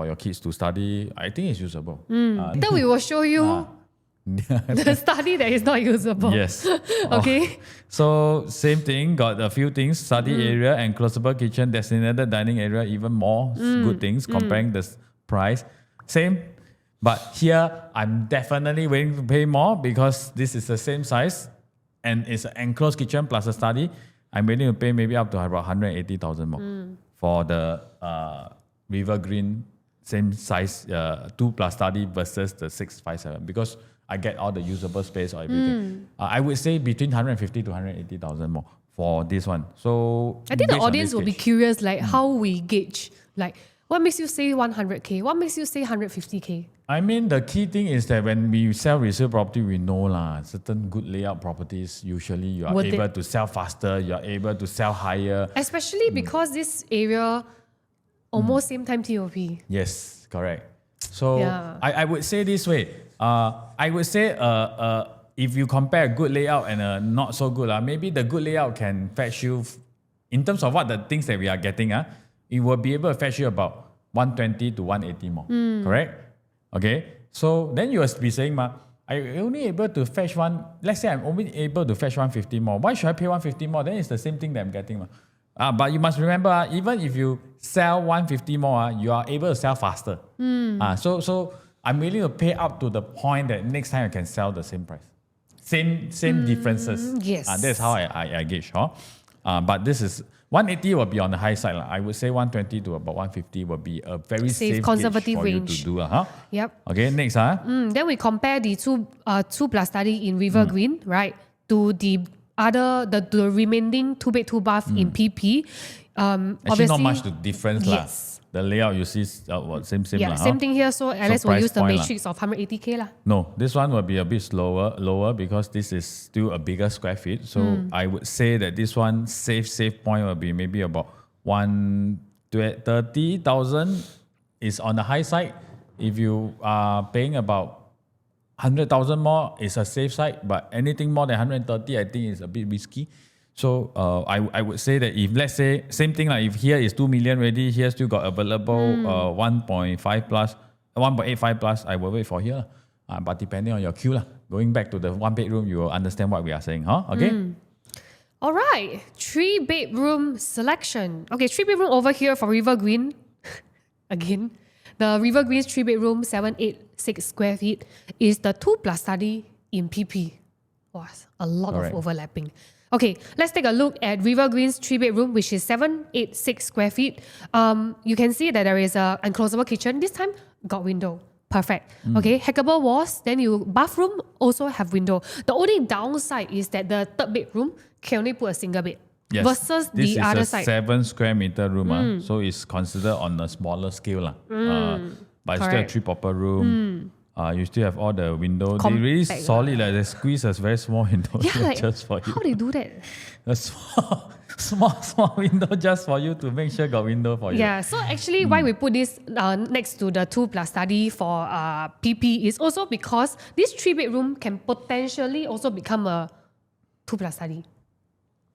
your kids to study, I think it's usable. Then we will show you the study that is not usable. Yes. Okay. So same thing, got a few things, study area and closable kitchen, designated dining area, even more good things, comparing the price. Same, but here I'm definitely willing to pay more because this is the same size and it's an enclosed kitchen plus a study. I'm willing to pay maybe up to about 180,000 more for the River Green same size 2+ study versus the 657 because I get all the usable space or everything. I would say between 150 to 180,000 more for this one. So I think the based on audience this will be gauge. curious, like how we gauge, like what makes you say 100K? What makes you say 150K? I mean, the key thing is that when we sell resale property, we know certain good layout properties, usually you are Worth able it. to sell faster, you are able to sell higher. Especially because this area almost same time TOP. Yes, correct. So Yeah. I would say this way. I would say if you compare a good layout and a not so good, maybe the good layout can fetch you, in terms of what the things that we are getting, it will be able to fetch you about 120 to 180 more. Correct? Okay. So then you will be saying, I only able to fetch one, let's say I'm only able to fetch 150 more. Why should I pay 150 more? Then it's the same thing that I'm getting. But you must remember, even if you sell 150 more, you are able to sell faster. So I'm willing to pay up to the point that next time I can sell the same price. Same differences. Yes. That's how I gauge. But this is 180 will be on the high side. I would say 120 to about 150 will be a very safe conservative gauge for range. you to do. Yep. Okay, next. Then we compare the two plus study in River Green, right, to the remaining 2 bed 2 bath in PP. Actually, Obviously, not much to difference. Yes. The layout you see, same. Yeah, same thing here. So Alex will price use the point matrix of 180K lah. No, this one will be a bit lower because this is still a bigger square feet. So I would say that this one safe point will be maybe about 130,000 is on the high side. If you are paying about 100,000 more, it's a safe side. But anything more than 130, I think is a bit risky. So I would say that if, let's say, same thing, like if here is 2 million ready, here still got available 1.5 plus, 1.85 plus, I will wait for here. But depending on your queue, going back to the 1 bedroom, you will understand what we are saying. Okay? All right, 3 bedroom selection. Okay, 3 bedroom over here for River Green. Again, the River Green's 3 bedroom, 786 square feet is the 2 plus study in PP. Wow, a lot Correct. of overlapping. Okay, let's take a look at River Green's 3 bedroom, which is 786 square feet. You can see that there is a enclosable kitchen. This time, got window. Perfect. Okay, hackable walls. Then bathroom also have window. The only downside is that the 3rd bedroom can only put a single bed. Yes. Versus this the is other a side. 7 square meter room. So it's considered on a smaller scale. But it's still a Correct. 3 proper room. You still have all the window. They really Compact solid. They squeeze a very small window just for you. how they do that? A small window just for you to make sure got window for you. Yeah, so actually why we put this next to the 2 plus study for PP is also because this 3 bedroom can potentially also become a 2 plus study.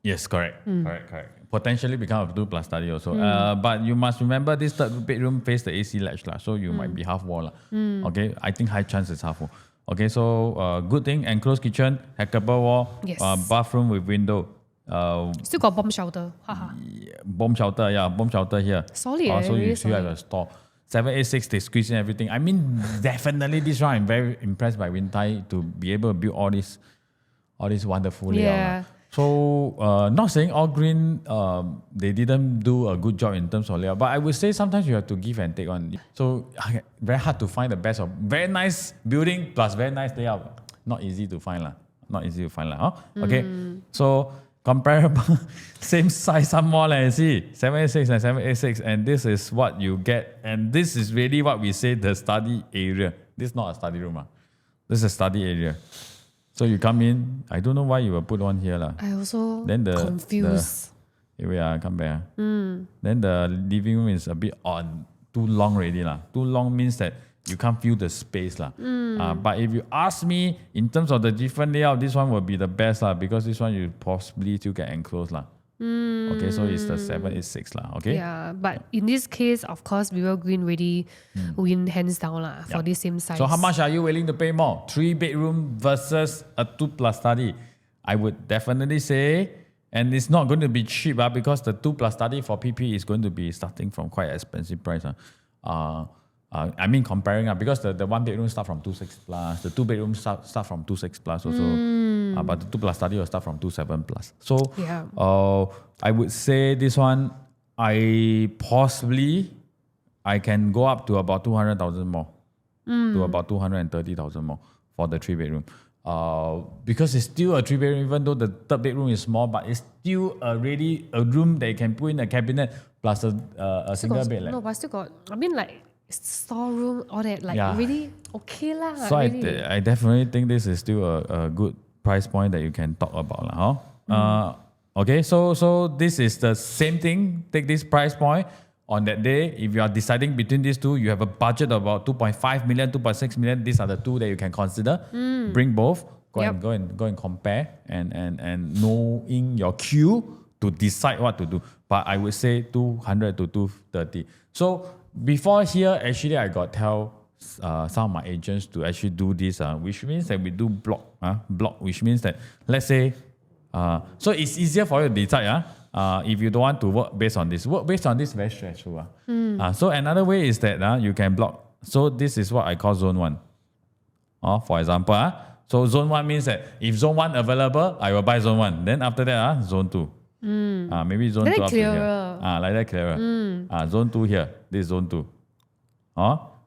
Yes, correct. Correct. Potentially become a 2 plus study also. But you must remember this 3rd bedroom face the AC latch, so you might be half wall. Okay, I think high chance is half wall. Okay, so good thing, enclosed kitchen, hackable wall, Yes. bathroom with window. Still got bomb shelter. Haha. Bomb shelter here. Solid, So really you still have solid. a store. 786, they squeeze in everything. I mean, definitely this one, I'm very impressed by Win Thai to be able to build all this wonderful layout. Yeah. So, not saying all green, they didn't do a good job in terms of layout, but I would say sometimes you have to give and take on. So, very hard to find the best of very nice building plus very nice layout. Not easy to find. Okay, so comparable, same size, some more, see, 786 and 786, and this is what you get. And this is really what we say the study area. This is not a study room. This is a study area. So you come in, I don't know why you will put one here. I also Then confused. Here we are, come back. Then the living room is a bit odd, too long already. Too long means that you can't feel the space. But if you ask me, in terms of the different layout, this one will be the best because this one you possibly still get enclosed. Okay, so it's the 786. Okay? Yeah, but in this case, of course, River Green really win hands down for this same size. So how much are you willing to pay more? 3 bedroom versus a 2 plus study? I would definitely say, and it's not going to be cheap because the 2 plus study for PP is going to be starting from quite expensive price. I mean comparing because the 1 bedroom start from 2.6 plus, the 2 bedroom start from 2.6 plus also. But the 2 plus study will start from 2.7 plus. So Yeah. I would say this one, I can go up to about 200,000 more, to about 230,000 more for the 3 bedroom. because it's still a 3-bedroom, even though the third bedroom is small, but it's still already a room that you can put in a cabinet plus a single bed. No, but still got, I mean like, storeroom, all that, like Yeah. really okay lah. So really. I definitely think this is still a good price point that you can talk about. Huh? Okay, so this is the same thing. Take this price point. On that day, if you are deciding between these two, you have a budget of about 2.5 million, 2.6 million. These are the two that you can consider. Bring both. Go and compare and knowing your queue to decide what to do. But I would say 200 to 230. So before here, actually, I got tell some of my agents to actually do this, which means that we do block, which means that let's say, so it's easier for you to decide. If you don't want to work based on this. Work based on this very stressful. So another way is that you can block. So this is what I call zone 1. For example, so zone 1 means that if zone 1 available, I will buy zone 1. Then after that, zone 2. Maybe zone 2 up to here. Like that clearer. Zone 2 here. This is zone 2.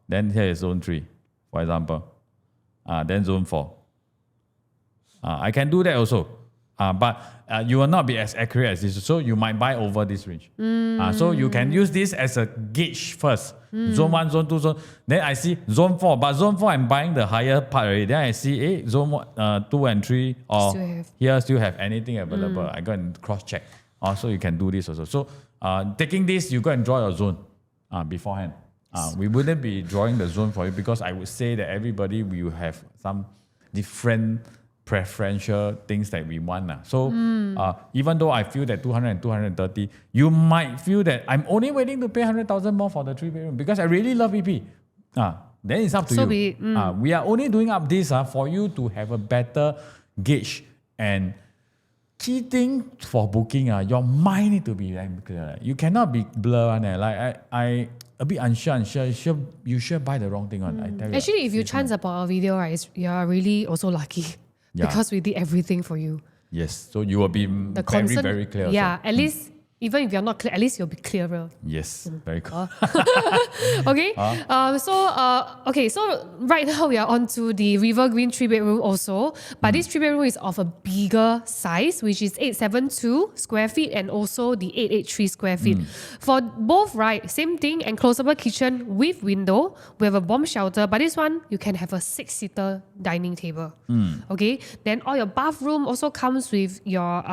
Then here is zone 3, for example. Then zone 4. I can do that also. But you will not be as accurate as this. So you might buy over this range. So you can use this as a gauge first. Zone 1, zone 2, zone. Then I see zone 4. But zone 4, I'm buying the higher part already. Then I see zone 2 and 3 or here still have anything available. I go and cross-check. So you can do this also. So taking this, you go and draw your zone beforehand. We wouldn't be drawing the zone for you because I would say that everybody will have some different preferential things that we want. So even though I feel that 200 and 230, you might feel that I'm only willing to pay 100,000 more for the 3-bedroom because I really love EP. Then it's up to you. We are only doing up this for you to have a better gauge. And key thing for booking, your mind need to be clear. You cannot be blur. Like I a bit unsure. You should buy the wrong thing. I tell you. Actually, if you chance about our video, right, you are really also lucky. Because we did everything for you. Yes. So you will be very clear. Yeah, also. at least, even if you're not clear, at least you'll be clearer. Yes, very cool. Okay. So right now we are on to the River Green 3-bedroom also. But this 3-bedroom is of a bigger size, which is 872 square feet and also the 883 square feet. For both, right, same thing, enclosable kitchen with window. We have a bomb shelter, but this one, you can have a 6-seater dining table. Okay. Then all your bathroom also comes with your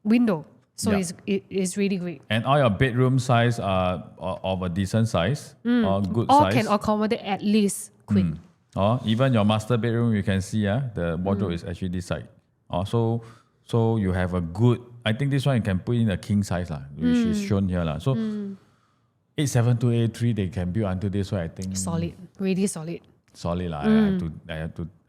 window. So it's really great. And all your bedroom size are of a decent size or good all size. Can accommodate at least queen. Or even your master bedroom, you can see the wardrobe is actually this side. So you have a good, I think this one you can put in a king size, which is shown here. So 872, 883, they can build until this way, I think. Solid, really solid. Solid.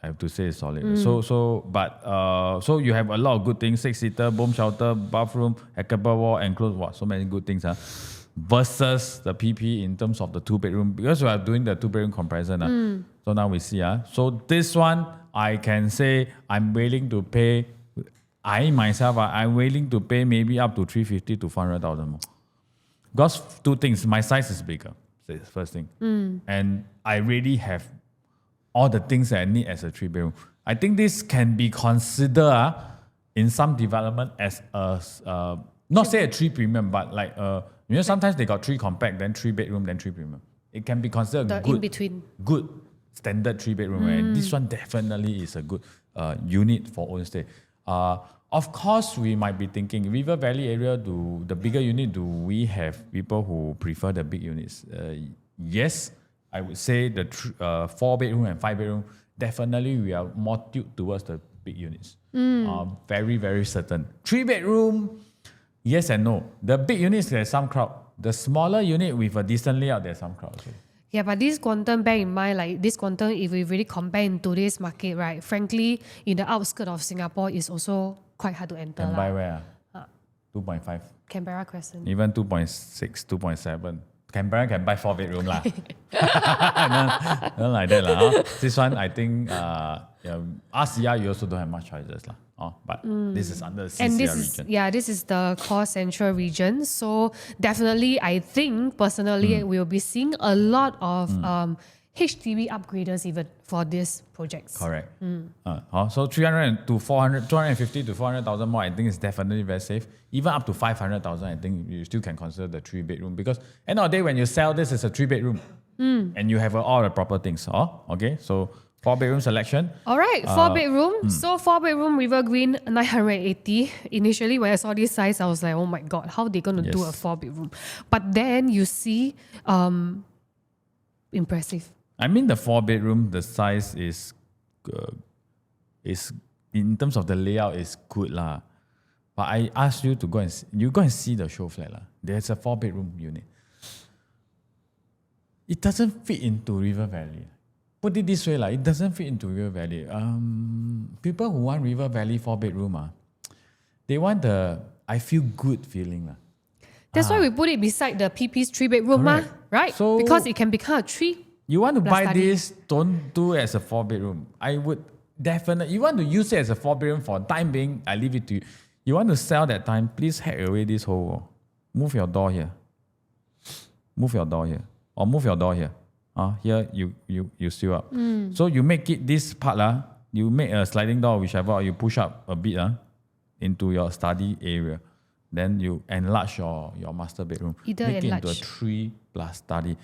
I have to say it's solid. So you have a lot of good things: 6-seater, bomb shelter, bathroom, hackable wall, enclosed wall. So many good things. Versus the PP in terms of the 2-bedroom, because we are doing the 2-bedroom comparison. So now we see. So this one, I can say I'm willing to pay. I myself, I'm willing to pay maybe up to 350 to 400,000 more. Because two things: my size is bigger. That's the first thing, and I really have all the things that I need as a 3-bedroom. I think this can be considered in some development as a not say a 3 premium, but like sometimes they got 3 compact, then 3-bedroom, then 3 premium. It can be considered the good, in between, good standard 3-bedroom. And this one definitely is a good unit for own stay. Of course, we might be thinking River Valley area. The bigger unit, do we have people who prefer the big units? Yes. I would say the 4-bedroom and 5-bedroom, definitely we are more tilted towards the big units. Very, very certain. 3-bedroom, yes and no. The big units, there's some crowd. The smaller unit with a decent layout, there's some crowd. Okay. Yeah, but this quantum, bear in mind, like this quantum, if we really compare in today's market, right, frankly, in the outskirts of Singapore, is also quite hard to enter. And by where? 2.5. Canberra Crescent. Even 2.6, 2.7. Canberra can buy 4-bedroom lah. Not like that lah. This one, I think, RCR, you also don't have much choices lah. But this is under the CCR region. This is the core central region. So definitely, I think personally, we'll be seeing a lot of HDB upgraders even for these projects. Correct. So 300 to 400, 250 to 400,000 more, I think is definitely very safe. Even up to 500,000, I think you still can consider the 3-bedroom, because end of the day, when you sell this, it's a 3-bedroom, and you have all the proper things. Okay. So 4-bedroom selection. All right, 4-bedroom. So 4-bedroom River Green 980. Initially, when I saw this size, I was like, oh my god, how are they going to do a 4-bedroom? But then you see, impressive. I mean, the 4-bedroom, the size is in terms of the layout is good lah. But I asked you to go and see the SHOWFLAT lah. There's a 4-bedroom unit. It doesn't fit into River Valley. Put it this way lah, it doesn't fit into River Valley. People who want River Valley 4-bedroom they want the I feel good feeling lah. That's why we put it beside the PP's 3-bedroom right? So because it can become a 3. You want to buy this, don't do it as a 4-bedroom. I would definitely, you want to use it as a 4-bedroom for time being, I leave it to you. You want to sell that time, please hack away this whole wall. Move your door here. Move your door here. Or move your door here. Here you seal up. So you make it this part, you make a sliding door, whichever, or you push up a bit into your study area. Then you enlarge your master bedroom. Make it into a 3 plus study.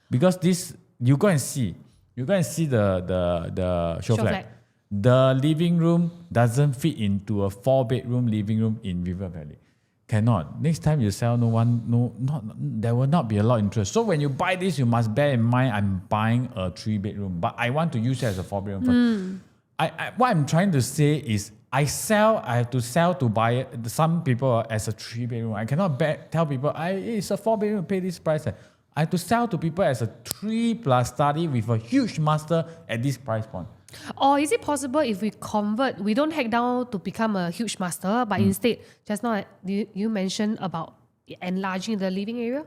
Because this, you go and see the SHOWFLAT. The living room doesn't fit into a 4-bedroom living room in River Valley. Cannot. Next time you sell, there will not be a lot of interest. So when you buy this, you must bear in mind, I'm buying a 3-bedroom, but I want to use it as a 4-bedroom first. What I'm trying to say is, I have to sell to buy some people as a 3-bedroom. I cannot tell people, it's a 4-bedroom, pay this price. I have to sell to people as a 3 plus study with a huge master at this price point. Or is it possible if we convert, we don't hack down to become a huge master, but instead, just now you mentioned about enlarging the living area?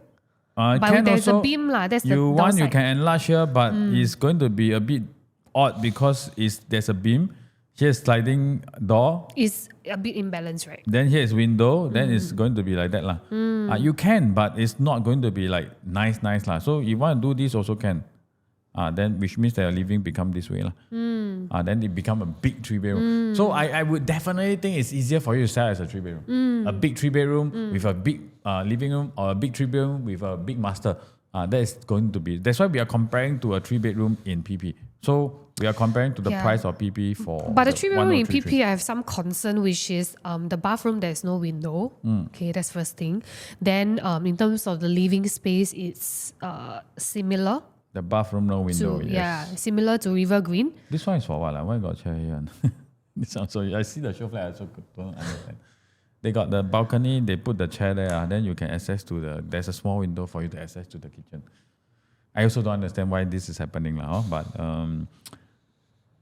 But there's a beam, that's the downside. You can enlarge here, but it's going to be a bit odd because there's a beam. Here's sliding door. It's a bit imbalanced, right? Then here's window. Then it's going to be like that lah. You can, but it's not going to be like nice lah. So if you want to do this, also can. Then which means that your living become this way lah. Then it become a big 3-bedroom. So I would definitely think it's easier for you to sell as a 3-bedroom. A big 3-bedroom with a big living room, or a big 3-bedroom with a big master. That's why we are comparing to a 3-bedroom in PP. So we are comparing to the price of PP for. But the 3-bedroom in PP, I have some concern, which is the bathroom, there's no window. Okay, that's first thing. Then in terms of the living space, it's similar. The bathroom, no window. Similar to River Green. This one is for what? Why got chair here? This one, so I see the SHOWFLAT, I also don't understand. They got the balcony, they put the chair there, then you can access to there's a small window for you to access to the kitchen. I also don't understand why this is happening now, but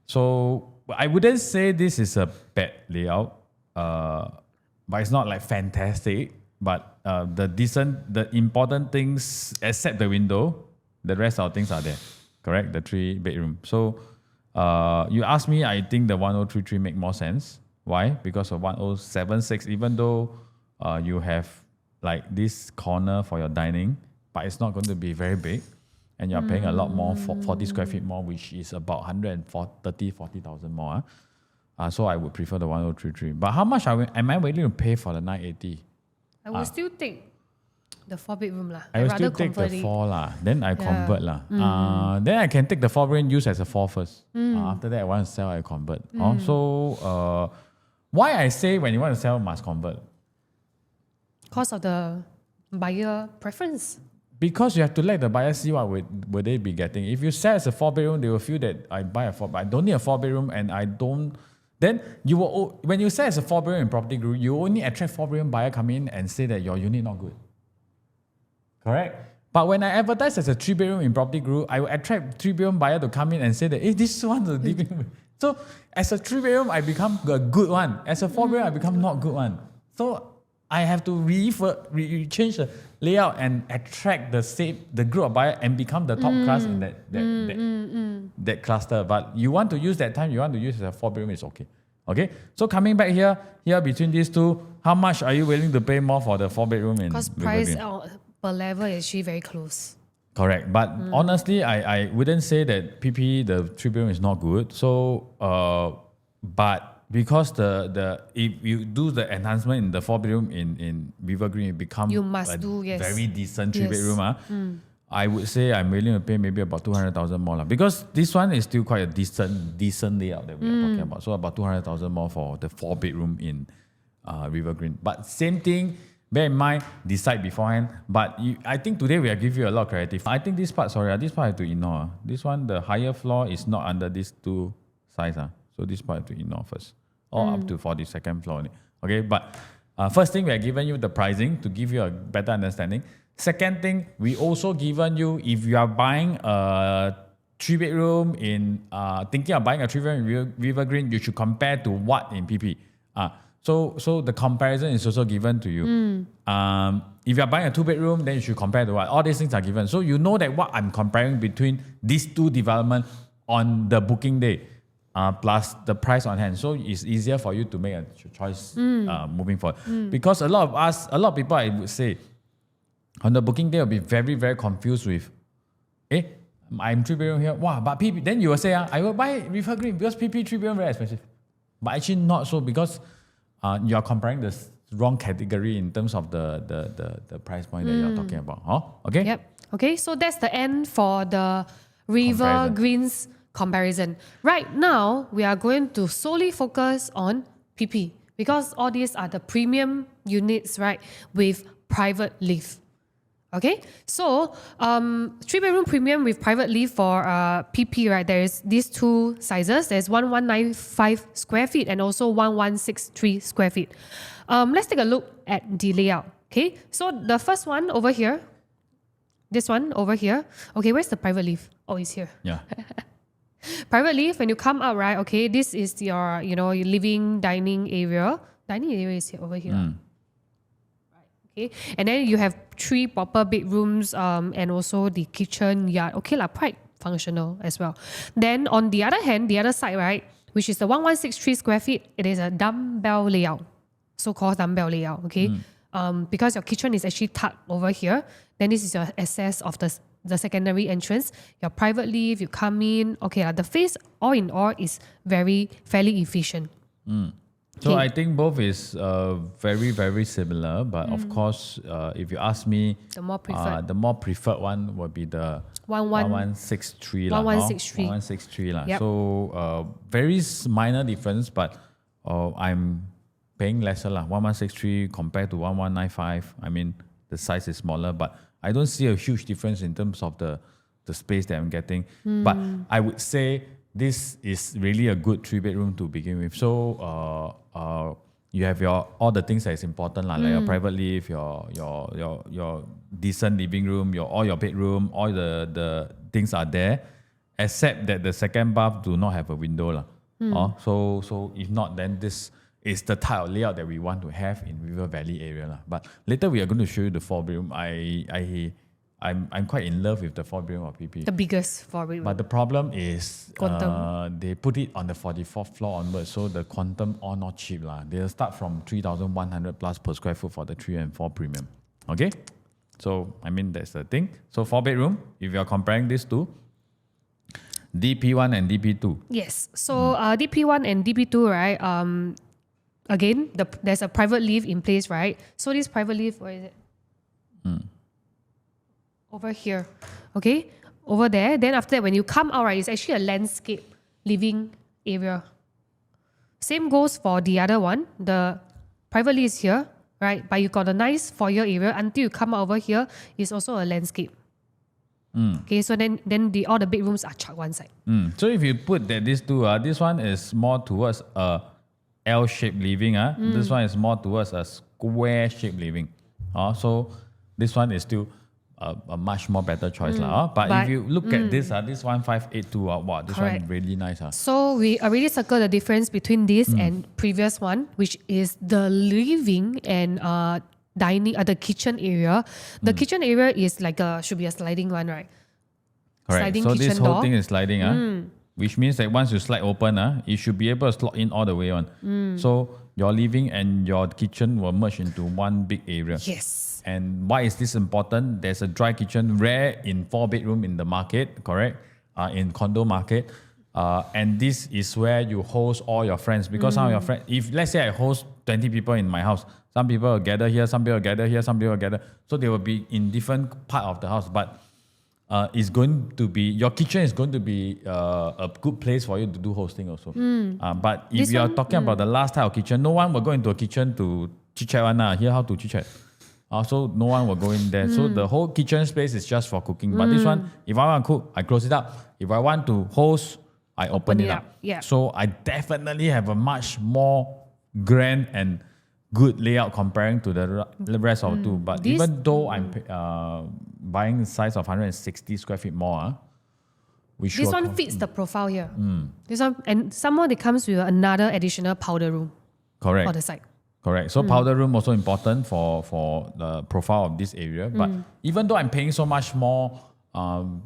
so I wouldn't say this is a bad layout, but it's not like fantastic. But the important things, except the window, the rest of things are there. Correct? The 3-bedroom. So you ask me, I think the 1033 make more sense. Why? Because of 1076, even though you have like this corner for your dining, but it's not going to be very big, and you're paying a lot more, 40 square feet more, which is about 40,000 more. So I would prefer the 1033. But how much am I willing to pay for the 980? I will still take the 4-bedroom lah. I will still take the 4 lah. Then I convert lah. Then I can take the 4-bedroom, use as a 4 first. After that, I want to sell, I convert. So why I say when you want to sell, must convert? Because of the buyer preference. Because you have to let the buyer see what would they be getting. If you sell as a 4-bedroom, they will feel that I buy a 4, but I don't need a 4-bedroom, and I don't. Then you will, when you sell as a 4-bedroom in property group, you only attract 4-bedroom buyer come in and say that your unit not good. Correct? But when I advertise as a 3-bedroom in property group, I will attract 3-bedroom buyer to come in and say that, hey, this one's a living room. So as a 3-bedroom, I become a good one. As a 4-bedroom, I become not good one. So I have to change the layout and attract the group of buyer and become the top class in that cluster. But you want to use that time, you want to use as a 4-bedroom, it's okay. Okay, so coming back here between these two, how much are you willing to pay more for the 4-bedroom in because price per level is actually very close. Correct. But honestly, I wouldn't say that PP, the 3-bedroom is not good. So, but because the if you do the enhancement in the 4-bedroom in River Green, it becomes You must a do, yes. very decent Yes. 3-bedroom. I would say I'm willing to pay maybe about 200,000 more lah, because this one is still quite a decent layout that we are talking about. So about 200,000 more for the 4-bedroom in River Green. But same thing, bear in mind, decide beforehand. But I think today we are giving you a lot of clarity. I think this part I have to ignore. This one, the higher floor is not under these two size. So this part I have to ignore first. Or up to 42nd floor only. Okay, but first thing, we are giving you the pricing to give you a better understanding. Second thing, we also given you, if you are buying a 3-bedroom in, thinking of buying a 3-bedroom in River Green, you should compare to what in PP. So the comparison is also given to you. If you are buying a 2-bedroom, then you should compare to what. All these things are given. So you know that what I'm comparing between these two developments on the booking day, plus the price on hand. So it's easier for you to make a choice moving forward. Because a lot of people, I would say, on the booking day will be very, very confused with, I'm 3-bedroom here. Wow, but PP, then you will say, I will buy River Green because PP 3-bedroom very expensive. But actually not so, because you are comparing the wrong category in terms of the price point that you're talking about. Okay? Yep. Okay, so that's the end for the River Greens comparison. Right now, we are going to solely focus on PP because all these are the premium units, right, with private lift. Okay, so 3-bedroom premium with private lift for PP, right? There's these two sizes. There's 1195 square feet and also 1163 square feet. Let's take a look at the layout. Okay, so the first one over here, this one over here. Okay, where's the private lift? Oh, it's here. Yeah. Private lift, when you come out, right? Okay, this is your, your living dining area. Dining area is here over here. Okay, and then you have 3 proper bedrooms and also the kitchen yard. Okay, quite functional as well. Then on the other hand, the other side, right, which is the 1163 square feet, it is a dumbbell layout, so-called dumbbell layout. Okay, because your kitchen is actually tucked over here. Then this is your access of the secondary entrance. Your private lift, you come in. Okay, the face all in all is fairly efficient. So I think both is very, very similar. But of course, if you ask me, the more preferred one would be the 1163. 1163. Yep. So very minor difference, but I'm paying lesser 1163 compared to 1195. I mean, the size is smaller, but I don't see a huge difference in terms of the space that I'm getting. But I would say this is really a good 3-bedroom to begin with. So you have all the things that is important, like your private lift, your decent living room, all your bedroom, all the things are there, except that the second bath do not have a window. So if not, then this is the type of layout that we want to have in River Valley area. But later we are going to show you the 4-bedroom. I'm quite in love with the 4-bedroom of PP. The biggest 4-bedroom. But the problem is quantum. They put it on the 44th floor onwards, so the quantum all not cheap. They'll start from 3,100 plus per square foot for the 3 and 4 premium. Okay? So, I mean, that's the thing. So 4-bedroom, if you're comparing these two, DP1 and DP2. Yes. So DP1 and DP2, right? Again, there's a private lift in place, right? So this private lift, where is it? Over here. Okay? Over there. Then after that, when you come out, right, it's actually a landscape living area. Same goes for the other one. The private lift is here, right? But you got a nice foyer area. Until you come out over here, it's also a landscape. Okay, so then all the bedrooms are chucked one side. So if you put that these two, this one is more towards a L-shaped living. This one is more towards a square-shaped living. So this one is still a much more better choice. But if you look at this 1582, wow, this Correct. one really nice. So we already circled the difference between this and previous one, which is the living and dining, the kitchen area. The kitchen area is should be a sliding one, right? Correct. Sliding so kitchen this whole door. thing is sliding. which means that once you slide open, it should be able to slot in all the way on. So your living and your kitchen will merge into one big area. Yes. And why is this important? There's a dry kitchen, rare in 4-bedroom in the market, correct? In condo market. And this is where you host all your friends, because some of your friends, if let's say I host 20 people in my house, some people will gather here, some people will gather here, some people will gather. So they will be in different part of the house, but it's going to be, your kitchen is going to be a good place for you to do hosting also. But if you are talking about the last type of kitchen, no one will go into a kitchen to chit-chat one, hear how to chit-chat. So no one will go in there. So the whole kitchen space is just for cooking. But this one, if I want to cook, I close it up. If I want to host, I open it up. Yeah. So I definitely have a much more grand and good layout comparing to the rest of the two. But even though I'm buying the size of 160 square feet more, this one fits the profile here. This one, and somehow it comes with another additional powder room. Correct. On the side. Correct. So powder room also important for the profile of this area. But even though I'm paying so much more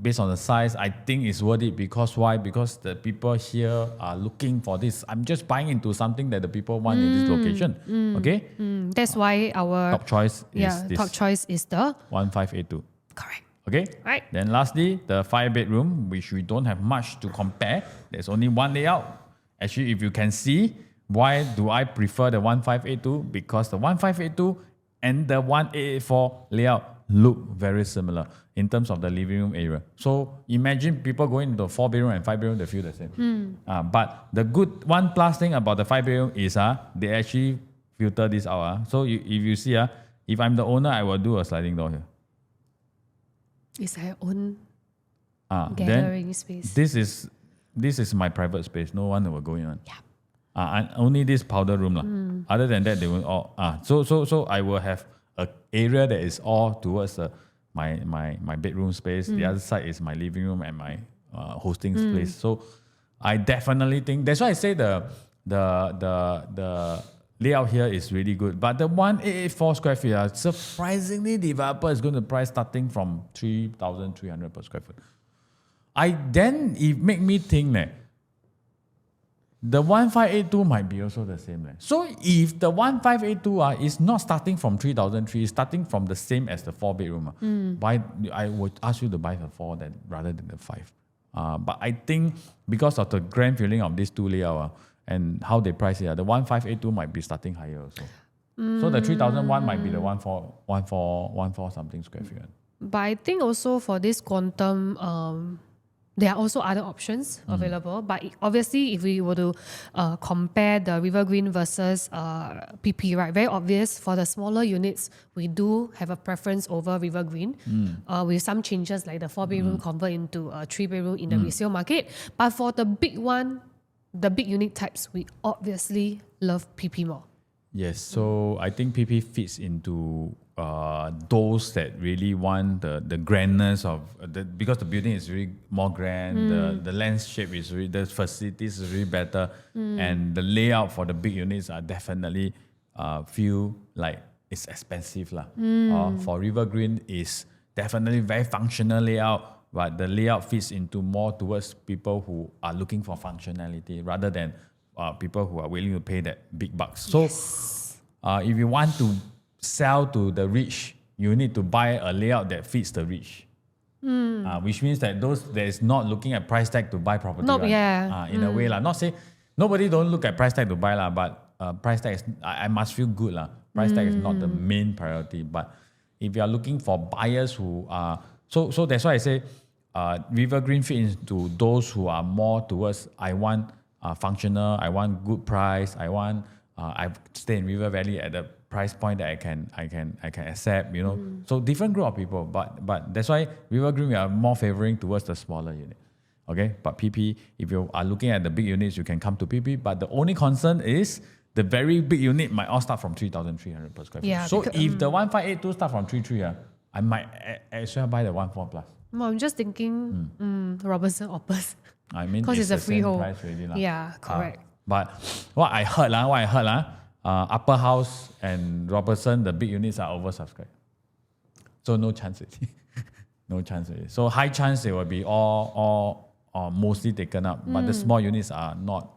based on the size, I think it's worth it. Because why? Because the people here are looking for this. I'm just buying into something that the people want in this location. Okay? That's why our top choice is this. Top choice is the 1582. correct. Okay? Right. Then lastly, the 5-bedroom, which we don't have much to compare. There's only one layout. Actually, if you can see, why do I prefer the 1582? Because the 1582 and the 1884 layout look very similar in terms of the living room area. So imagine people going into 4-bedroom and 5-bedroom, they feel the same. But the good one plus thing about the 5-bedroom is they actually filter this out. So if you see, if I'm the owner, I will do a sliding door here. It's our own gathering then space. This is my private space. No one will go in on. Yeah. And only this powder room. Other than that, they will all. So I will have an area that is all towards my bedroom space. The other side is my living room and my hosting place. So I definitely think that's why I say the layout here is really good. But the 1884 square feet, surprisingly, developer is going to price starting from 3,300 per square foot. It make me think that the 1582 might be also the same. So if the 1582 is not starting from 3,003, it's starting from the same as the 4-bedroom. I would ask you to buy the 4 rather than the 5. But I think because of the grand feeling of these two layout and how they price it, the 1582 might be starting higher also. So the 3001 might be the 14 something square feet. But I think also for this quantum, there are also other options available. But obviously, if we were to compare the River Green versus PP, right, very obvious for the smaller units, we do have a preference over River Green with some changes like the 4-bedroom convert into a 3-bedroom in the resale market. But for the big one, the big unit types, we obviously love PP more. Yes, so I think PP fits into those that really want the grandness of because the building is really more grand, the landscape is really, the facilities is really better, and the layout for the big units are definitely feel like it's expensive for River Green is definitely very functional layout, but the layout fits into more towards people who are looking for functionality rather than people who are willing to pay that big bucks. So if you want to sell to the rich, you need to buy a layout that fits the rich. Which means that those that is not looking at price tag to buy property. In a way. Not say nobody don't look at price tag to buy, but price tag is, I must feel good. Price tag is not the main priority. But if you are looking for buyers who are so that's why I say River Green fit into those who are more towards I want functional, I want good price, I stay in River Valley at the price point that I can accept, So different group of people, but that's why River Green we are more favoring towards the smaller unit. Okay, but PP, if you are looking at the big units, you can come to PP. But the only concern is the very big unit might all start from 3,300 per square feet. So if the 1582 start from 3,300, I might as well buy the 14 plus. I'm just thinking Robertson Opus. I mean, because it's a freehold. Price really, yeah, correct. But what I heard, Upper House and Robertson, the big units are oversubscribed. So no chance. No chance. So high chance it will be all mostly taken up, but the small units are not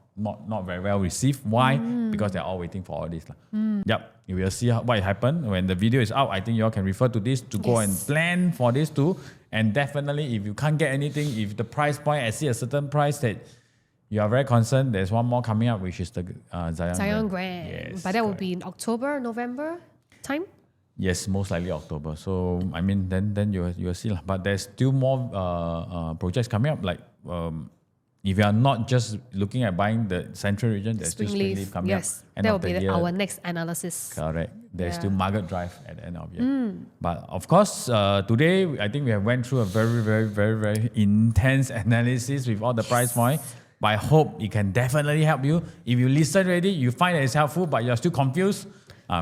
very well received. Why? Because they're all waiting for all this. Yep, you will see what happened when the video is out. I think you all can refer to this to go and plan for this too. And definitely, if you can't get anything, if the price point exceeds a certain price that you are very concerned, there's one more coming up, which is the Zion Grand. Yes, but that will be in October, November time. Yes, most likely October. So I mean, then you will see. But there's still more projects coming up. Like if you are not just looking at buying the central region, there's still Springleaf coming up. That will be our next analysis. Correct. There's still Margaret Drive at the end of the year. But of course, today I think we have went through a very, very, very, very intense analysis with all the price points. But I hope it can definitely help you. If you listen already, you find that it's helpful, but you're still confused,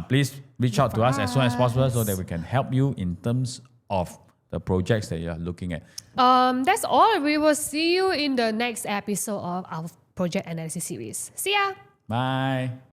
please reach out to us as soon as possible so that we can help you in terms of the projects that you're looking at. That's all. We will see you in the next episode of our project analysis series. See ya. Bye.